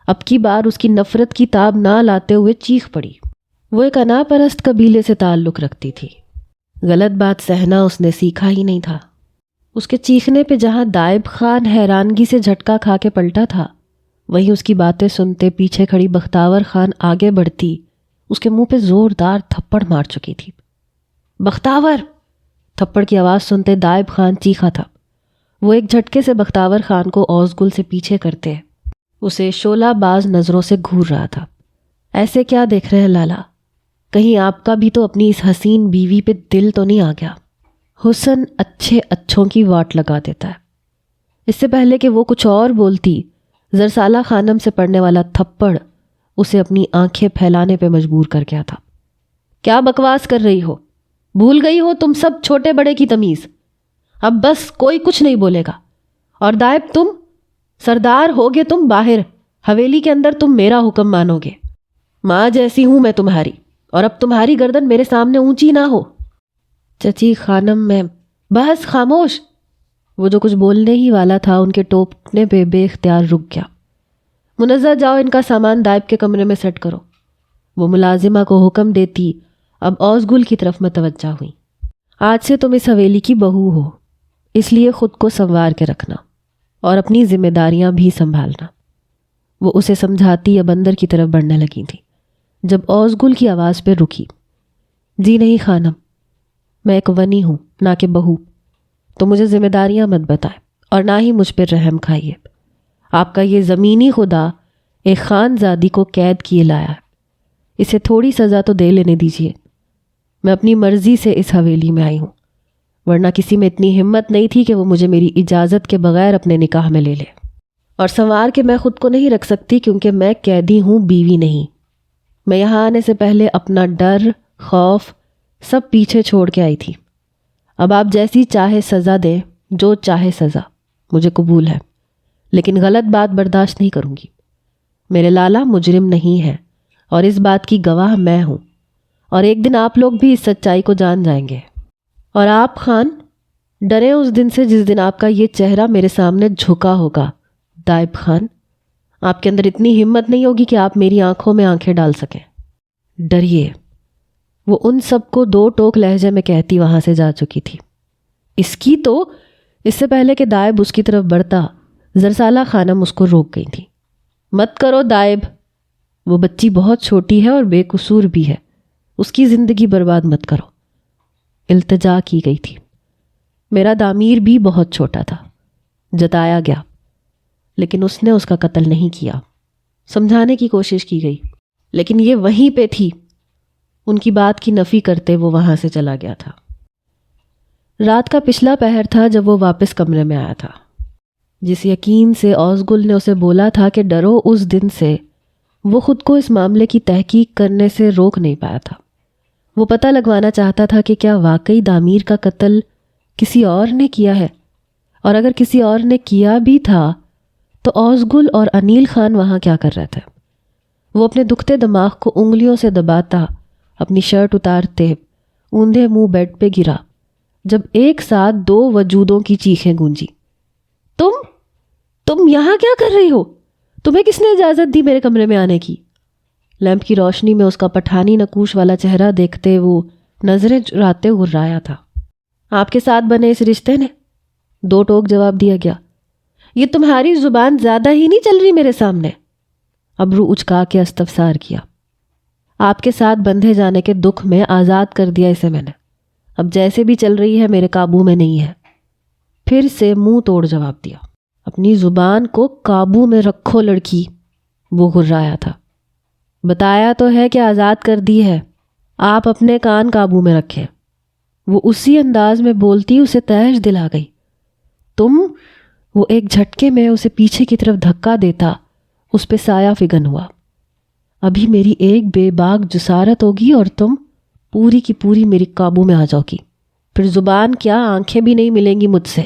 S1: اب کی بار اس کی نفرت کی تاب نہ لاتے ہوئے چیخ پڑی۔ وہ ایک انا پرست قبیلے سے تعلق رکھتی تھی، غلط بات سہنا اس نے سیکھا ہی نہیں تھا۔ اس کے چیخنے پہ جہاں دائب خان حیرانگی سے جھٹکا کھا کے پلٹا تھا، وہیں اس کی باتیں سنتے پیچھے کھڑی بختاور خان آگے بڑھتی اس کے منہ پہ زوردار تھپڑ مار چکی تھی۔ بختاور! تھپڑ کی آواز سنتے دائب خان چیخا تھا۔ وہ ایک جھٹکے سے بختاور خان کو اوزگل سے پیچھے کرتے اسے شعلہ باز نظروں سے گھور رہا تھا۔ ایسے کیا دیکھ رہے ہیں لالا؟ کہیں آپ کا بھی تو اپنی اس حسین بیوی پہ دل تو نہیں آ گیا؟ حسن اچھے اچھوں کی واٹ لگا دیتا ہے۔ اس سے پہلے کہ وہ کچھ اور بولتی، زرسالہ خانم سے پڑنے والا تھپڑ اسے اپنی آنکھیں پھیلانے پہ مجبور کر گیا تھا۔ کیا بکواس کر رہی ہو؟ بھول گئی ہو تم سب چھوٹے بڑے کی تمیز؟ اب بس کوئی کچھ نہیں بولے گا۔ اور دائب تم سردار ہوگے، تم باہر حویلی کے اندر تم میرا حکم مانو گے۔ ماں جیسی ہوں میں تمہاری، اور اب تمہاری گردن میرے سامنے اونچی نہ ہو۔ چچی خانم میں بس خاموش۔ وہ جو کچھ بولنے ہی والا تھا ان کے ٹوپنے پہ بے اختیار رک گیا۔ منزہ جاؤ ان کا سامان دائب کے کمرے میں سیٹ کرو۔ وہ ملازمہ کو حکم دیتی اب اوزگل کی طرف متوجہ ہوئی۔ آج سے تم اس حویلی کی بہو ہو، اس لیے خود کو سنوار کے رکھنا اور اپنی ذمہ داریاں بھی سنبھالنا۔ وہ اسے سمجھاتی اب اندر کی طرف بڑھنے لگی تھی جب اوزگل کی آواز پہ رکی۔ جی نہیں خانم، میں ایک ونی ہوں نہ کہ بہو، تو مجھے ذمہ داریاں مت بتائیں اور نہ ہی مجھ پہ رحم کھائیے۔ آپ کا یہ زمینی خدا ایک خان زادی کو قید کیے لایا ہے، اسے تھوڑی سزا تو دے لینے دیجیے۔ میں اپنی مرضی سے اس حویلی میں آئی ہوں، ورنہ کسی میں اتنی ہمت نہیں تھی کہ وہ مجھے میری اجازت کے بغیر اپنے نکاح میں لے لے۔ اور سنوار کے میں خود کو نہیں رکھ سکتی کیونکہ میں قیدی ہوں، بیوی نہیں۔ میں یہاں آنے سے پہلے اپنا ڈر، خوف سب پیچھے چھوڑ کے آئی تھی۔ اب آپ جیسی چاہے سزا دیں، جو چاہے سزا مجھے قبول ہے، لیکن غلط بات برداشت نہیں کروں گی۔ میرے لالا مجرم نہیں ہے اور اس بات کی گواہ میں ہوں، اور ایک دن آپ لوگ بھی اس سچائی کو جان جائیں گے۔ اور آپ خان ڈریں اس دن سے جس دن آپ کا یہ چہرہ میرے سامنے جھکا ہوگا۔ دائب خان، آپ کے اندر اتنی ہمت نہیں ہوگی کہ آپ میری آنکھوں میں آنکھیں ڈال سکیں۔ ڈریے، وہ ان سب کو دو ٹوک لہجے میں کہتی وہاں سے جا چکی تھی۔ اس سے پہلے کہ دائب اس کی طرف بڑھتا، زرسالہ خانم اس کو روک گئی تھی۔ مت کرو دائب، وہ بچی بہت چھوٹی ہے اور بے قصور بھی ہے، اس کی زندگی برباد مت کرو۔ التجا کی گئی تھی۔ میرا دامیر بھی بہت چھوٹا تھا، جتایا گیا، لیکن اس نے اس کا قتل نہیں کیا۔ سمجھانے کی کوشش کی گئی، لیکن یہ وہیں پہ تھی۔ ان کی بات کی نفی کرتے وہ وہاں سے چلا گیا تھا۔ رات کا پچھلا پہر تھا جب وہ واپس کمرے میں آیا تھا۔ جس یقین سے اوزگل نے اسے بولا تھا کہ ڈرو اس دن سے، وہ خود کو اس معاملے کی تحقیق کرنے سے روک نہیں پایا تھا۔ وہ پتہ لگوانا چاہتا تھا کہ کیا واقعی دامیر کا قتل کسی اور نے کیا ہے، اور اگر کسی اور نے کیا بھی تھا تو اوزگل اور انیل خان وہاں کیا کر رہے تھے۔ وہ اپنے دکھتے دماغ کو انگلیوں سے دباتا، اپنی شرٹ اتارتے اوندھے منہ بیڈ پہ گرا جب ایک ساتھ دو وجودوں کی چیخیں گونجی۔ تم یہاں کیا کر رہی ہو؟ تمہیں کس نے اجازت دی میرے کمرے میں آنے کی؟ لیمپ کی روشنی میں اس کا پٹھانی نقوش والا چہرہ دیکھتے وہ نظریں چراتے گھرایا تھا۔ آپ کے ساتھ بنے اس رشتے نے، دو ٹوک جواب دیا گیا۔ یہ تمہاری زبان زیادہ ہی نہیں چل رہی میرے سامنے؟ ابرو اچکا کے استفسار کیا۔ آپ کے ساتھ بندھے جانے کے دکھ میں آزاد کر دیا اسے میں نے، اب جیسے بھی چل رہی ہے میرے قابو میں نہیں ہے۔ پھر سے منہ توڑ جواب دیا۔ اپنی زبان کو قابو میں رکھو لڑکی، وہ گھرایا تھا۔ بتایا تو ہے کہ آزاد کر دی ہے، آپ اپنے کان قابو میں رکھیں۔ وہ اسی انداز میں بولتی اسے تہش دلا گئی۔ وہ ایک جھٹکے میں اسے پیچھے کی طرف دھکا دیتا اس پہ سایہ فگن ہوا۔ ابھی میری ایک بے باک جسارت ہوگی اور تم پوری کی پوری میری قابو میں آ جاؤ گی، پھر زبان کیا آنکھیں بھی نہیں ملیں گی مجھ سے۔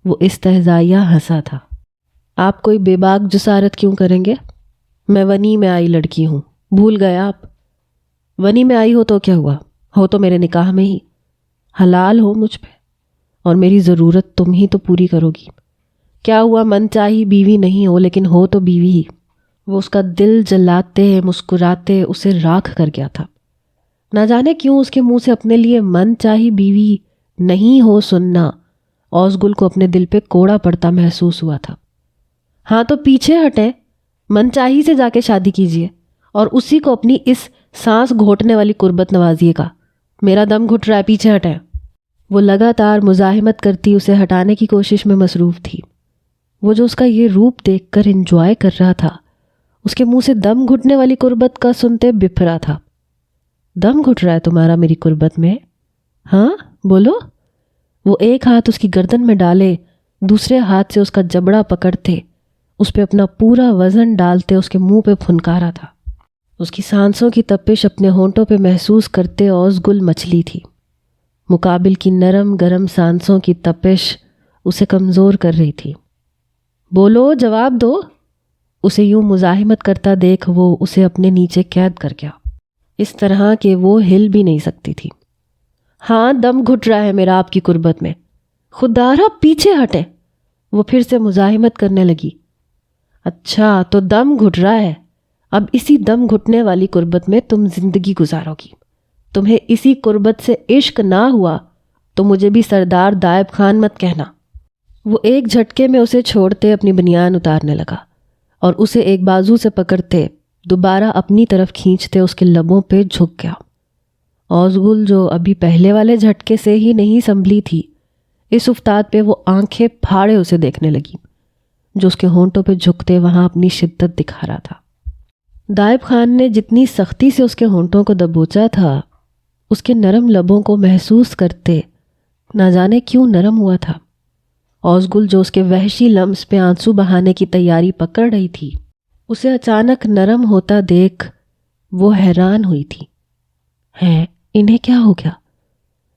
S1: وہ استہزائیہ ہنسا تھا۔ آپ کوئی بے باک جسارت کیوں کریں گے؟ میں ونی میں آئی لڑکی ہوں، بھول گئے آپ؟ ونی میں آئی ہو تو کیا ہوا، ہو تو میرے نکاح میں ہی، حلال ہو مجھ پہ، اور میری ضرورت تم ہی تو پوری کرو گی۔ کیا ہوا من چاہی بیوی نہیں ہو لیکن ہو تو بیوی ہی۔ وہ اس کا دل جلاتے مسکراتے اسے راکھ کر گیا تھا۔ نہ جانے کیوں اس کے منہ سے اپنے لیے من چاہی بیوی نہیں ہو سننا اوزگل کو اپنے دل پہ کوڑا پڑتا محسوس ہوا تھا۔ ہاں تو پیچھے ہٹیں، من چاہی سے جا کے شادی کیجیے اور اسی کو اپنی اس سانس گھوٹنے والی قربت نوازیے گا۔ میرا دم گھٹ رہا ہے، پیچھے ہٹیں۔ وہ لگاتار مزاحمت کرتی اسے ہٹانے کی کوشش میں مصروف تھی، وہ جو اس کا یہ روپ دیکھ کر انجوائے کر رہا تھا، اس کے منہ سے دم گھٹنے والی قربت کا سنتے بپھرا تھا۔ دم گھٹ رہا ہے تمہارا میری قربت میں؟ ہاں بولو۔ وہ ایک ہاتھ اس کی گردن میں ڈالے، دوسرے ہاتھ سے اس کا جبڑا پکڑتے، اس پہ اپنا پورا وزن ڈالتے اس کے منہ پہ پھنکارا تھا۔ اس کی سانسوں کی تپش اپنے ہونٹوں پہ محسوس کرتے اوز گل مچلی تھی۔ مقابل کی نرم گرم سانسوں کی تپش اسے کمزور کر رہی تھی۔ بولو، جواب دو۔ اسے یوں مزاحمت کرتا دیکھ وہ اسے اپنے نیچے قید کر گیا، اس طرح کہ وہ ہل بھی نہیں سکتی تھی۔ ہاں دم گھٹ رہا ہے میرا آپ کی قربت میں، خدارا پیچھے ہٹیں۔ وہ پھر سے مزاحمت کرنے لگی۔ اچھا تو دم گھٹ رہا ہے، اب اسی دم گھٹنے والی قربت میں تم زندگی گزارو گی۔ تمہیں اسی قربت سے عشق نہ ہوا تو مجھے بھی سردار دائب خان مت کہنا۔ وہ ایک جھٹکے میں اسے چھوڑتے اپنی بنیان اتارنے لگا اور اسے ایک بازو سے پکڑتے دوبارہ اپنی طرف کھینچتے اس کے لبوں پہ جھک گیا۔ اوزگل جو ابھی پہلے والے جھٹکے سے ہی نہیں سنبھلی تھی، اس افتاد پہ وہ آنکھیں پھاڑے اسے دیکھنے لگی، جو اس کے ہونٹوں پہ جھکتے وہاں اپنی شدت دکھا رہا تھا۔ دائب خان نے جتنی سختی سے اس کے ہونٹوں کو دبوچا تھا، اس کے نرم لبوں کو محسوس کرتے نہ جانے کیوں نرم ہوا تھا۔ اوزگل جو اس کے وحشی لمس پہ آنسو بہانے کی تیاری پکڑ رہی تھی، اسے اچانک نرم ہوتا دیکھ وہ حیران ہوئی تھی۔ انہیں کیا ہو گیا؟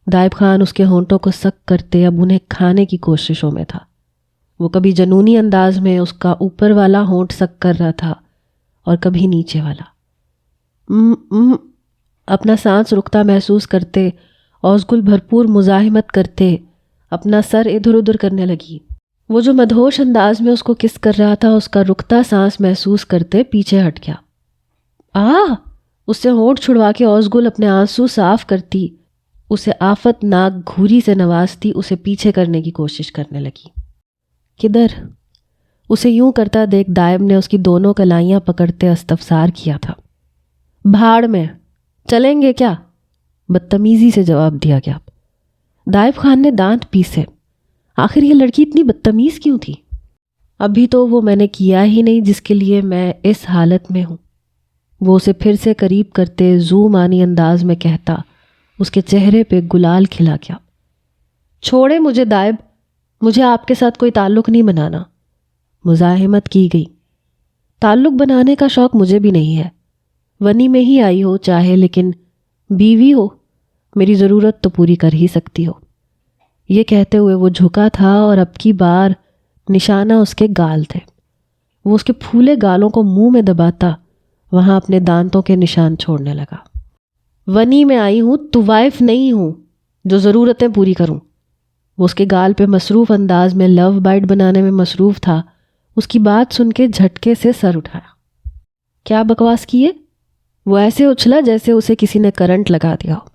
S1: دائب خان اس کے ہونٹوں کو سک کرتے اب انہیں کھانے کی کوششوں میں تھا۔ وہ کبھی جنونی انداز میں اس کا اوپر والا ہونٹ سک کر رہا تھا اور کبھی نیچے والا۔ اپنا سانس رکتا محسوس کرتے اوزگل بھرپور مزاحمت کرتے اپنا سر ادھر ادھر کرنے لگی۔ وہ جو مدہوش انداز میں اس کو کس کر رہا تھا، اس کا رکتا سانس محسوس کرتے پیچھے ہٹ گیا۔ اس سے ہونٹ چھڑوا کے اوزگل اپنے آنسو صاف کرتی، اسے آفت ناک گھوری سے نوازتی، اسے پیچھے کرنے کی کوشش کرنے لگی۔ کدھر؟ اسے یوں کرتا دیکھ دائب نے اس کی دونوں کلائیاں پکڑتے استفسار کیا تھا۔ بھاڑ میں، چلیں گے کیا؟ بدتمیزی سے جواب دیا گیا۔ دائب خان نے دانت پیسے، آخر یہ لڑکی اتنی بدتمیز کیوں تھی؟ ابھی تو وہ میں نے کیا ہی نہیں جس کے لیے میں اس حالت میں ہوں۔ وہ اسے پھر سے قریب کرتے زومانی انداز میں کہتا، اس کے چہرے پہ گلال کھلا گیا۔ چھوڑے مجھے دائب، مجھے آپ کے ساتھ کوئی تعلق نہیں بنانا۔ مزاحمت کی گئی۔ تعلق بنانے کا شوق مجھے بھی نہیں ہے، ونی میں ہی آئی ہو چاہے، لیکن بیوی ہو، میری ضرورت تو پوری کر ہی سکتی ہو۔ یہ کہتے ہوئے وہ جھکا تھا اور اب کی بار نشانہ اس کے گال تھے۔ وہ اس کے پھولے گالوں کو منہ میں دباتا وہاں اپنے دانتوں کے نشان چھوڑنے لگا۔ ونی میں آئی ہوں تو وائف نہیں ہوں جو ضرورتیں پوری کروں۔ وہ اس کے گال پہ مصروف انداز میں لو بائٹ بنانے میں مصروف تھا۔ اس کی بات سن کے جھٹکے سے سر اٹھایا۔ کیا بکواس کیے؟ وہ ایسے اچھلا جیسے اسے کسی نے کرنٹ لگا دیا ہو۔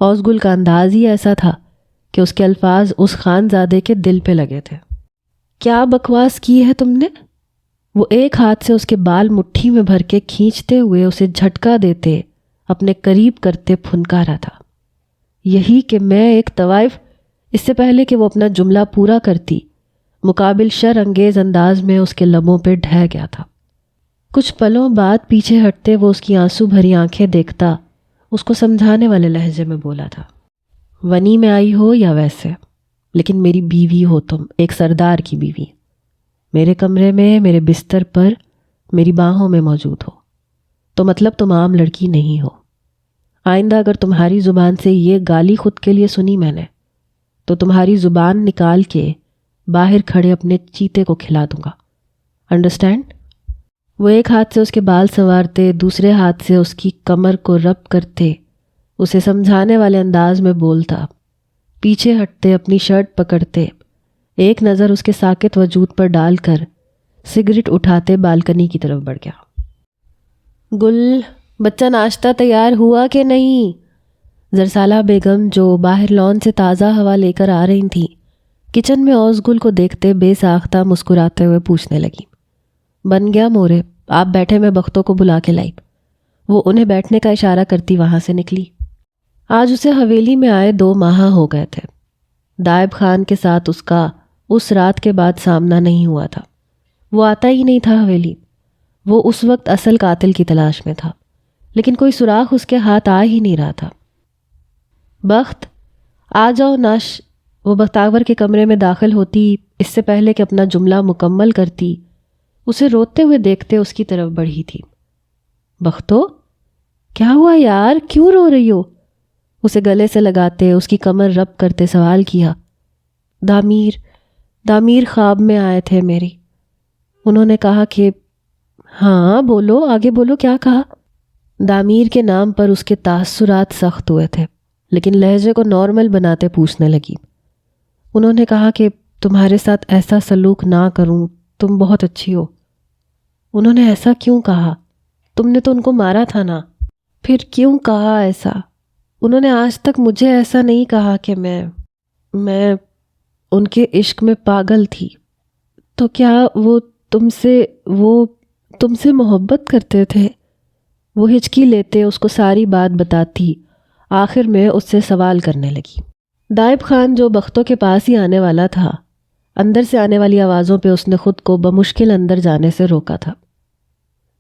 S1: اوزگل کا انداز ہی ایسا تھا کہ اس کے الفاظ اس خانزادے کے دل پہ لگے تھے۔ کیا بکواس کی ہے تم نے؟ وہ ایک ہاتھ سے اس کے بال مٹھی میں بھر کے کھینچتے ہوئے اسے جھٹکا دیتے اپنے قریب کرتے پھنکارا تھا۔ یہی کہ میں ایک طوائف۔ اس سے پہلے کہ وہ اپنا جملہ پورا کرتی، مقابل شر انگیز انداز میں اس کے لبوں پہ ڈھہ گیا تھا۔ کچھ پلوں بعد پیچھے ہٹتے وہ اس کی آنسو بھری آنکھیں دیکھتا اس کو سمجھانے والے لہجے میں بولا تھا، ونی میں آئی ہو یا ویسے، لیکن میری بیوی ہو تم، ایک سردار کی بیوی، میرے کمرے میں، میرے بستر پر، میری باہوں میں موجود ہو، تو مطلب تم عام لڑکی نہیں ہو۔ آئندہ اگر تمہاری زبان سے یہ گالی خود کے لیے سنی میں نے تو تمہاری زبان نکال کے باہر کھڑے اپنے چیتے کو کھلا دوں گا، انڈرسٹینڈ؟ وہ ایک ہاتھ سے اس کے بال سنوارتے، دوسرے ہاتھ سے اس کی کمر کو رب کرتے اسے سمجھانے والے انداز میں بولتا، پیچھے ہٹتے اپنی شرٹ پکڑتے، ایک نظر اس کے ساکت وجود پر ڈال کر سگریٹ اٹھاتے بالکنی کی طرف بڑھ گیا۔ گل، بچہ ناشتہ تیار ہوا کہ نہیں؟ زرسالہ بیگم جو باہر لان سے تازہ ہوا لے کر آ رہی تھیں، کچن میں اوزگل کو دیکھتے بے ساختہ مسکراتے ہوئے پوچھنے لگی۔ بن گیا مورے، آپ بیٹھے، میں بختوں کو بلا کے لائی۔ وہ انہیں بیٹھنے کا اشارہ کرتی وہاں سے نکلی۔ آج اسے حویلی میں آئے 2 ماہ ہو گئے تھے۔ دائب خان کے ساتھ اس کا اس رات کے بعد سامنا نہیں ہوا تھا۔ وہ آتا ہی نہیں تھا حویلی۔ وہ اس وقت اصل قاتل کی تلاش میں تھا، لیکن کوئی سراغ اس کے ہاتھ آ ہی نہیں رہا تھا۔ بخت، آ جاؤ ناش۔ وہ بختاور کے کمرے میں داخل ہوتی، اس سے پہلے کہ اپنا جملہ مکمل کرتی اسے روتے ہوئے دیکھتے اس کی طرف بڑھی تھی۔ بختو، کیا ہوا یار، کیوں رو رہی ہو؟ اسے گلے سے لگاتے اس کی کمر رب کرتے سوال کیا۔ دامیر خواب میں آئے تھے میری۔ انہوں نے کہا کہ ہاں بولو، آگے بولو، کیا کہا؟ دامیر کے نام پر اس کے تاثرات سخت ہوئے تھے، لیکن لہجے کو نارمل بناتے پوچھنے لگی۔ انہوں نے کہا کہ تمہارے ساتھ ایسا سلوک نہ کروں، تم بہت اچھی ہو۔ انہوں نے ایسا کیوں کہا؟ تم نے تو ان کو مارا تھا نا۔ پھر کیوں کہا ایسا؟ انہوں نے آج تک مجھے ایسا نہیں کہا کہ میں ان کے عشق میں پاگل تھی۔ تو کیا وہ تم سے محبت کرتے تھے؟ وہ ہچکی لیتے اس کو ساری بات بتاتی، آخر میں اس سے سوال کرنے لگی۔ دائب خان جو بختوں کے پاس ہی آنے والا تھا، اندر سے آنے والی آوازوں پہ اس نے خود کو بمشکل اندر جانے سے روکا تھا۔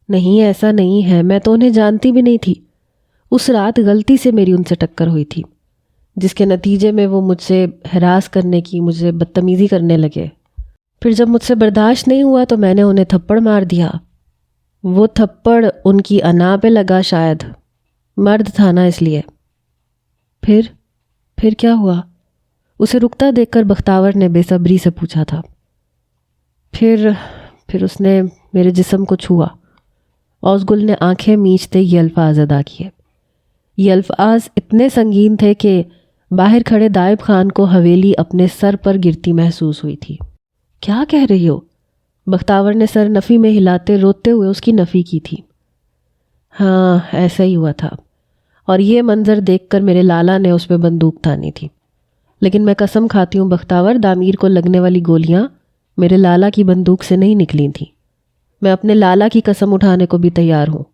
S1: نہیں، ایسا نہیں ہے، میں تو انہیں جانتی بھی نہیں تھی۔ اس رات غلطی سے میری ان سے ٹکر ہوئی تھی، جس کے نتیجے میں وہ مجھ سے ہراس کرنے کی، مجھے بدتمیزی کرنے لگے۔ پھر جب مجھ سے برداشت نہیں ہوا تو میں نے انہیں تھپڑ مار دیا۔ وہ تھپڑ ان کی انا پہ لگا، شاید مرد تھا نا اس لیے۔ پھر کیا ہوا؟ اسے رکتا دیکھ کر بختاور نے بے صبری سے پوچھا تھا۔ پھر اس نے میرے جسم کو چھوا۔ اوزگل نے آنکھیں میچتے یہ الفاظ ادا کیے۔ یہ الفاظ اتنے سنگین تھے کہ باہر کھڑے دائب خان کو حویلی اپنے سر پر گرتی محسوس ہوئی تھی۔ کیا کہہ رہی ہو؟ بختاور نے سر نفی میں ہلاتے روتے ہوئے اس کی نفی کی تھی۔ ہاں، ایسا ہی ہوا تھا، اور یہ منظر دیکھ کر میرے لالا نے اس پہ بندوق تانی تھی، لیکن میں قسم کھاتی ہوں بختاور، دامیر کو لگنے والی گولیاں میرے لالا کی بندوق سے نہیں نکلی تھیں۔ میں اپنے لالا کی قسم اٹھانے کو بھی تیار ہوں،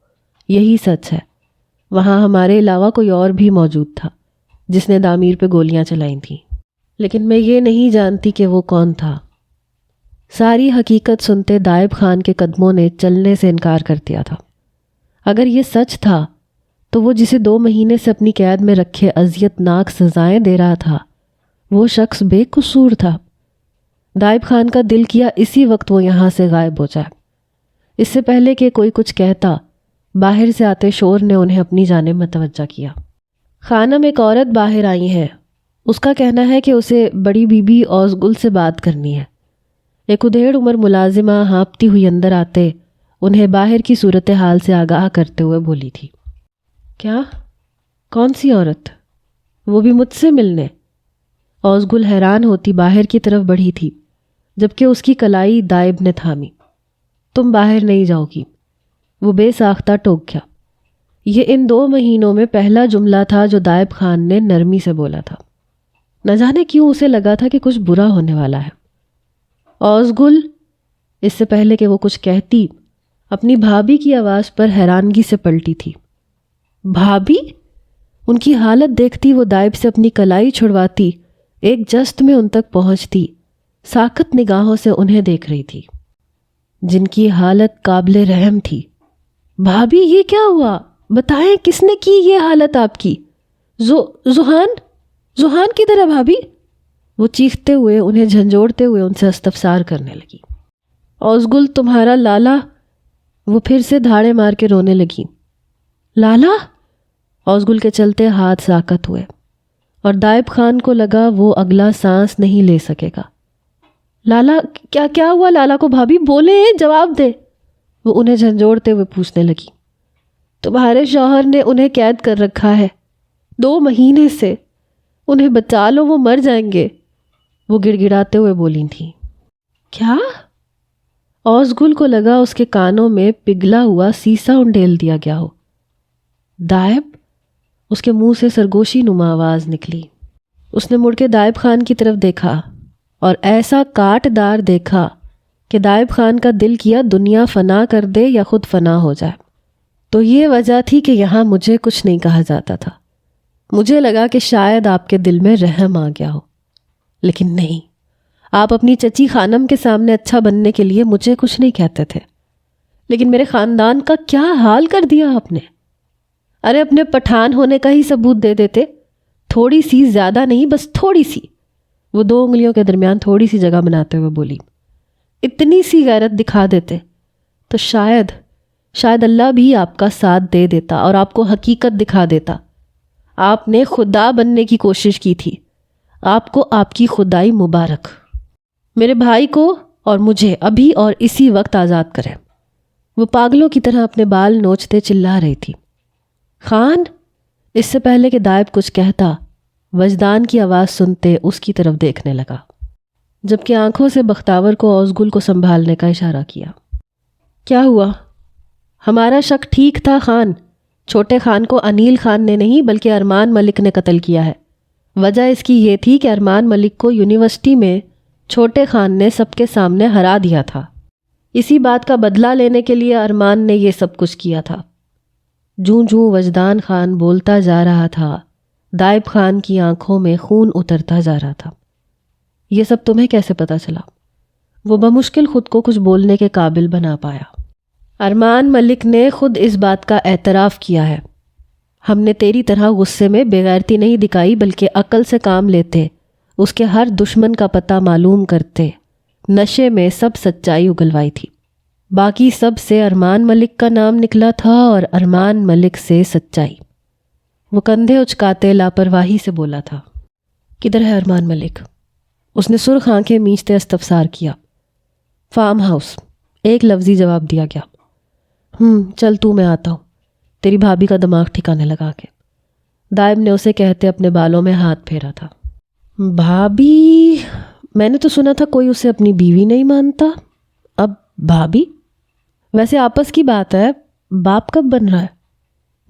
S1: یہی سچ ہے۔ وہاں ہمارے علاوہ کوئی اور بھی موجود تھا جس نے دامیر پہ گولیاں چلائی تھیں، لیکن میں یہ نہیں جانتی کہ وہ کون تھا۔ ساری حقیقت سنتے دائب خان کے قدموں نے چلنے سے انکار کر دیا تھا۔ اگر یہ سچ تھا تو وہ جسے 2 مہینے سے اپنی قید میں رکھے اذیت ناک سزائیں دے رہا تھا، وہ شخص بے قصور تھا۔ دائب خان کا دل کیا اسی وقت وہ یہاں سے غائب ہو جائے۔ اس سے پہلے کہ کوئی کچھ کہتا، باہر سے آتے شور نے انہیں اپنی جانب متوجہ کیا۔ خانم، ایک عورت باہر آئی ہے، اس کا کہنا ہے کہ اسے بڑی بی بی اوزگل سے بات کرنی ہے۔ ایک ادھیڑ عمر ملازمہ ہانپتی ہوئی اندر آتے انہیں باہر کی صورتحال سے آگاہ کرتے ہوئے بولی تھی۔ کیا؟ کون سی عورت؟ وہ بھی مجھ سے ملنے؟ اوزگل حیران ہوتی باہر کی طرف بڑھی تھی، جبکہ اس کی کلائی دائب نے تھامی۔ تم باہر نہیں جاؤ گی، وہ بے ساختہ ٹوک گیا۔ یہ ان 2 مہینوں میں پہلا جملہ تھا جو دائب خان نے نرمی سے بولا تھا۔ نہ جانے کیوں اسے لگا تھا کہ کچھ برا ہونے والا ہے۔ اوزگل، اس سے پہلے کہ وہ کچھ کہتی، اپنی بھابھی کی آواز پر حیرانگی سے پلٹی تھی۔ بھابھی؟ ان کی حالت دیکھتی وہ دائب سے اپنی کلائی چھڑواتی، ایک جست میں ان تک پہنچتی، ساکت نگاہوں سے انہیں دیکھ رہی تھی، جن کی حالت قابل رحم تھی۔ بھابھی، یہ کیا ہوا؟ بتائیں، کس نے کی یہ حالت آپ کی؟ زحان کدھر ہے بھابھی؟ وہ چیختے ہوئے انہیں جھنجھوڑتے ہوئے ان سے استفسار کرنے لگی۔ اوزگل، تمہارا لالا؟ وہ پھر سے دھاڑے مار کے رونے لگی۔ لالا؟ اوزگل کے چلتے ہاتھ ساکت ہوئے اور دائب خان کو لگا وہ اگلا سانس نہیں لے سکے گا۔ لالا؟ کیا ہوا لالا کو؟ بھابھی بولے، جواب دے، وہ انہیں جھنجھوڑتے ہوئے پوچھنے لگی۔ تمہارے شوہر نے انہیں قید کر رکھا ہے 2 مہینے سے، انہیں بچا لو، وہ مر جائیں گے، وہ گڑ گڑاتے ہوئے بولی تھی۔ کیا؟ اوزگل کو لگا اس کے کانوں میں پگھلا ہوا سیسا انڈیل دیا گیا ہو۔ دائب؟ اس کے منہ سے سرگوشی نما آواز نکلی۔ اس نے مڑ کے دائب خان کی طرف دیکھا اور ایسا کاٹ دار دیکھا کہ دائب خان کا دل کیا دنیا فنا کر دے یا خود فنا ہو جائے۔ تو یہ وجہ تھی کہ یہاں مجھے کچھ نہیں کہا جاتا تھا۔ مجھے لگا کہ شاید آپ کے دل میں رحم آ گیا ہو، لیکن نہیں، آپ اپنی چچی خانم کے سامنے اچھا بننے کے لیے مجھے کچھ نہیں کہتے تھے، لیکن میرے خاندان کا کیا حال کر دیا آپ نے۔ ارے اپنے پٹھان ہونے کا ہی ثبوت دے دیتے، تھوڑی سی، زیادہ نہیں، بس تھوڑی سی۔ وہ 2 انگلیوں کے درمیان تھوڑی سی جگہ بناتے ہوئے بولی، اتنی سی غیرت دکھا دیتے تو شاید اللہ بھی آپ کا ساتھ دے دیتا اور آپ کو حقیقت دکھا دیتا۔ آپ نے خدا بننے کی کوشش کی تھی، آپ کو آپ کی خدائی مبارک۔ میرے بھائی کو اور مجھے ابھی اور اسی وقت آزاد کریں۔ وہ پاگلوں کی طرح اپنے بال نوچتے چلا رہی تھی۔ خان، اس سے پہلے کہ دائب کچھ کہتا، وجدان کی آواز سنتے اس کی طرف دیکھنے لگا، جبکہ آنکھوں سے بختاور کو اوزگل کو سنبھالنے کا اشارہ کیا۔ کیا ہوا؟ ہمارا شک ٹھیک تھا خان، چھوٹے خان کو انیل خان نے نہیں بلکہ ارمان ملک نے قتل کیا ہے۔ وجہ اس کی یہ تھی کہ ارمان ملک کو یونیورسٹی میں چھوٹے خان نے سب کے سامنے ہرا دیا تھا۔ اسی بات کا بدلہ لینے کے لیے ارمان نے یہ سب کچھ کیا تھا۔ جوں جوں وجدان خان بولتا جا رہا تھا، دائب خان کی آنکھوں میں خون اترتا جا رہا تھا۔ یہ سب تمہیں کیسے پتہ چلا؟ وہ بمشکل خود کو کچھ بولنے کے قابل بنا پایا۔ ارمان ملک نے خود اس بات کا اعتراف کیا ہے۔ ہم نے تیری طرح غصے میں بے غیرتی نہیں دکھائی بلکہ عقل سے کام لیتے، اس کے ہر دشمن کا پتہ معلوم کرتے، نشے میں سب سچائی اگلوائی تھی۔ باقی سب سے ارمان ملک کا نام نکلا تھا اور ارمان ملک سے سچائی۔ وہ کندھے اچکاتے لاپرواہی سے بولا تھا، کدھر ہے ارمان ملک؟ اس نے سرخ آنکھیں میچتے استفسار کیا۔ فارم ہاؤس، ایک لفظی جواب دیا گیا۔ چل تو، میں آتا ہوں، تیری بھابھی کا دماغ ٹھکانے لگا کے۔ دائب نے اسے کہتے اپنے بالوں میں ہاتھ پھیرا تھا۔ بھابھی؟ میں نے تو سنا تھا کوئی اسے اپنی بیوی نہیں مانتا، اب بھابھی؟ ویسے آپس کی بات ہے، باپ کب بن رہا ہے؟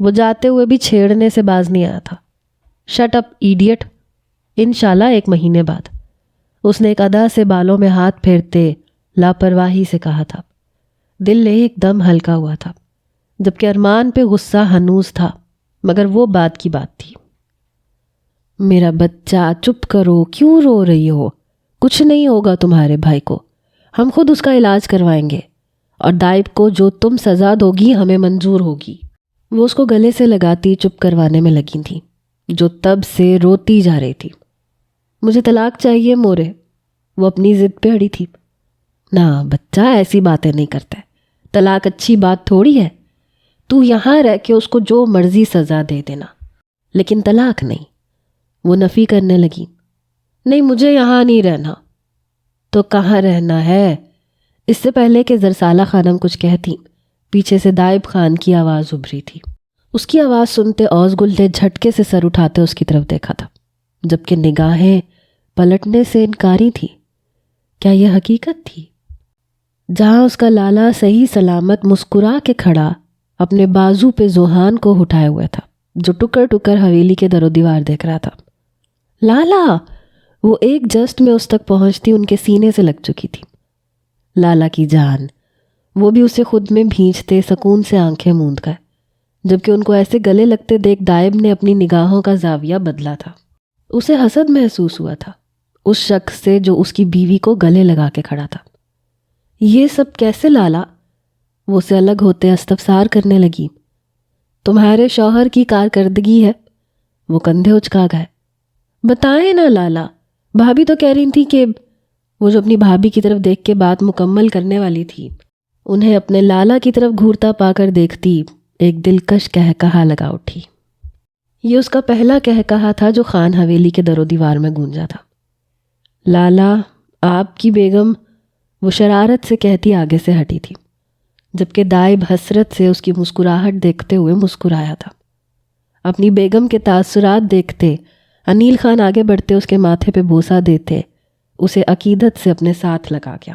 S1: وہ جاتے ہوئے بھی چھیڑنے سے باز نہیں آیا تھا۔ شٹ اپ ایڈیٹ، انشاءاللہ 1 مہینے بعد، اس نے ایک ادا سے بالوں میں ہاتھ پھیرتے لاپرواہی سے کہا تھا۔ دل ایک دم ہلکا ہوا تھا، جبکہ ارمان پہ غصہ ہنوز تھا، مگر وہ بات کی بات تھی۔ میرا بچہ چپ کرو، کیوں رو رہی ہو؟ کچھ نہیں ہوگا تمہارے بھائی کو، ہم خود اس کا علاج کروائیں گے، اور دائب کو جو تم سزا دوگی ہمیں منظور ہوگی۔ وہ اس کو گلے سے لگاتی چپ کروانے میں لگی تھی، جو تب سے روتی جا رہی تھی۔ مجھے طلاق چاہیے مورے، وہ اپنی ضد پہ اڑی تھی۔ نہ بچہ، ایسی باتیں نہیں کرتے، طلاق اچھی بات تھوڑی ہے۔ تو یہاں رہ کے اس کو جو مرضی سزا دے دینا، لیکن طلاق نہیں۔ وہ نفی کرنے لگی۔ نہیں، مجھے یہاں نہیں رہنا۔ تو کہاں رہنا ہے؟ اس سے پہلے کہ زرسالہ خانم کچھ کہتی، پیچھے سے دائب خان کی آواز ابھری تھی۔ اس کی آواز سنتے اوزگل نے جھٹکے سے سر اٹھاتے اس کی طرف دیکھا تھا، جبکہ نگاہیں پلٹنے سے انکاری تھی۔ کیا یہ حقیقت تھی؟ جہاں اس کا لالا صحیح سلامت مسکرا کے کھڑا اپنے بازو پہ زوہان کو اٹھائے ہوئے تھا، جو ٹکر ٹکر حویلی کے در و دیوار دیکھ رہا تھا۔ لالا! وہ ایک جسٹ میں اس تک پہنچتی ان کے سینے سے لگ چکی تھی۔ لالا کی جان! وہ بھی اسے خود میں بھینچتے سکون سے آنکھیں موند گئے، جبکہ ان کو ایسے گلے لگتے دیکھ دائب نے اپنی نگاہوں کا زاویہ بدلا تھا۔ اسے حسد محسوس ہوا تھا اس شخص سے جو اس کی بیوی کو گلے لگا کے کھڑا تھا۔ یہ سب کیسے لالا؟ وہ اسے الگ ہوتے استفسار کرنے لگی۔ تمہارے شوہر کی کارکردگی ہے۔ وہ کندھے اچکا گئے۔ بتائیں نا لالا، بھابھی تو کہہ رہی تھی کہ… وہ جو اپنی بھابھی کی طرف دیکھ کے بات مکمل کرنے والی تھی، انہیں اپنے لالا کی طرف گھورتا پا کر دیکھتی ایک دلکش قہقہا لگا اٹھی۔ یہ اس کا پہلا قہقہا تھا جو خان حویلی کے در و دیوار میں گونجا تھا۔ لالا، آپ کی بیگم… وہ شرارت سے کہتی آگے سے ہٹی تھی، جبکہ دائب حسرت سے اس کی مسکراہٹ دیکھتے ہوئے مسکرایا تھا۔ اپنی بیگم کے تاثرات دیکھتے انیل خان آگے بڑھتے اس کے ماتھے پہ بوسہ دیتے اسے عقیدت سے اپنے ساتھ لگا گیا۔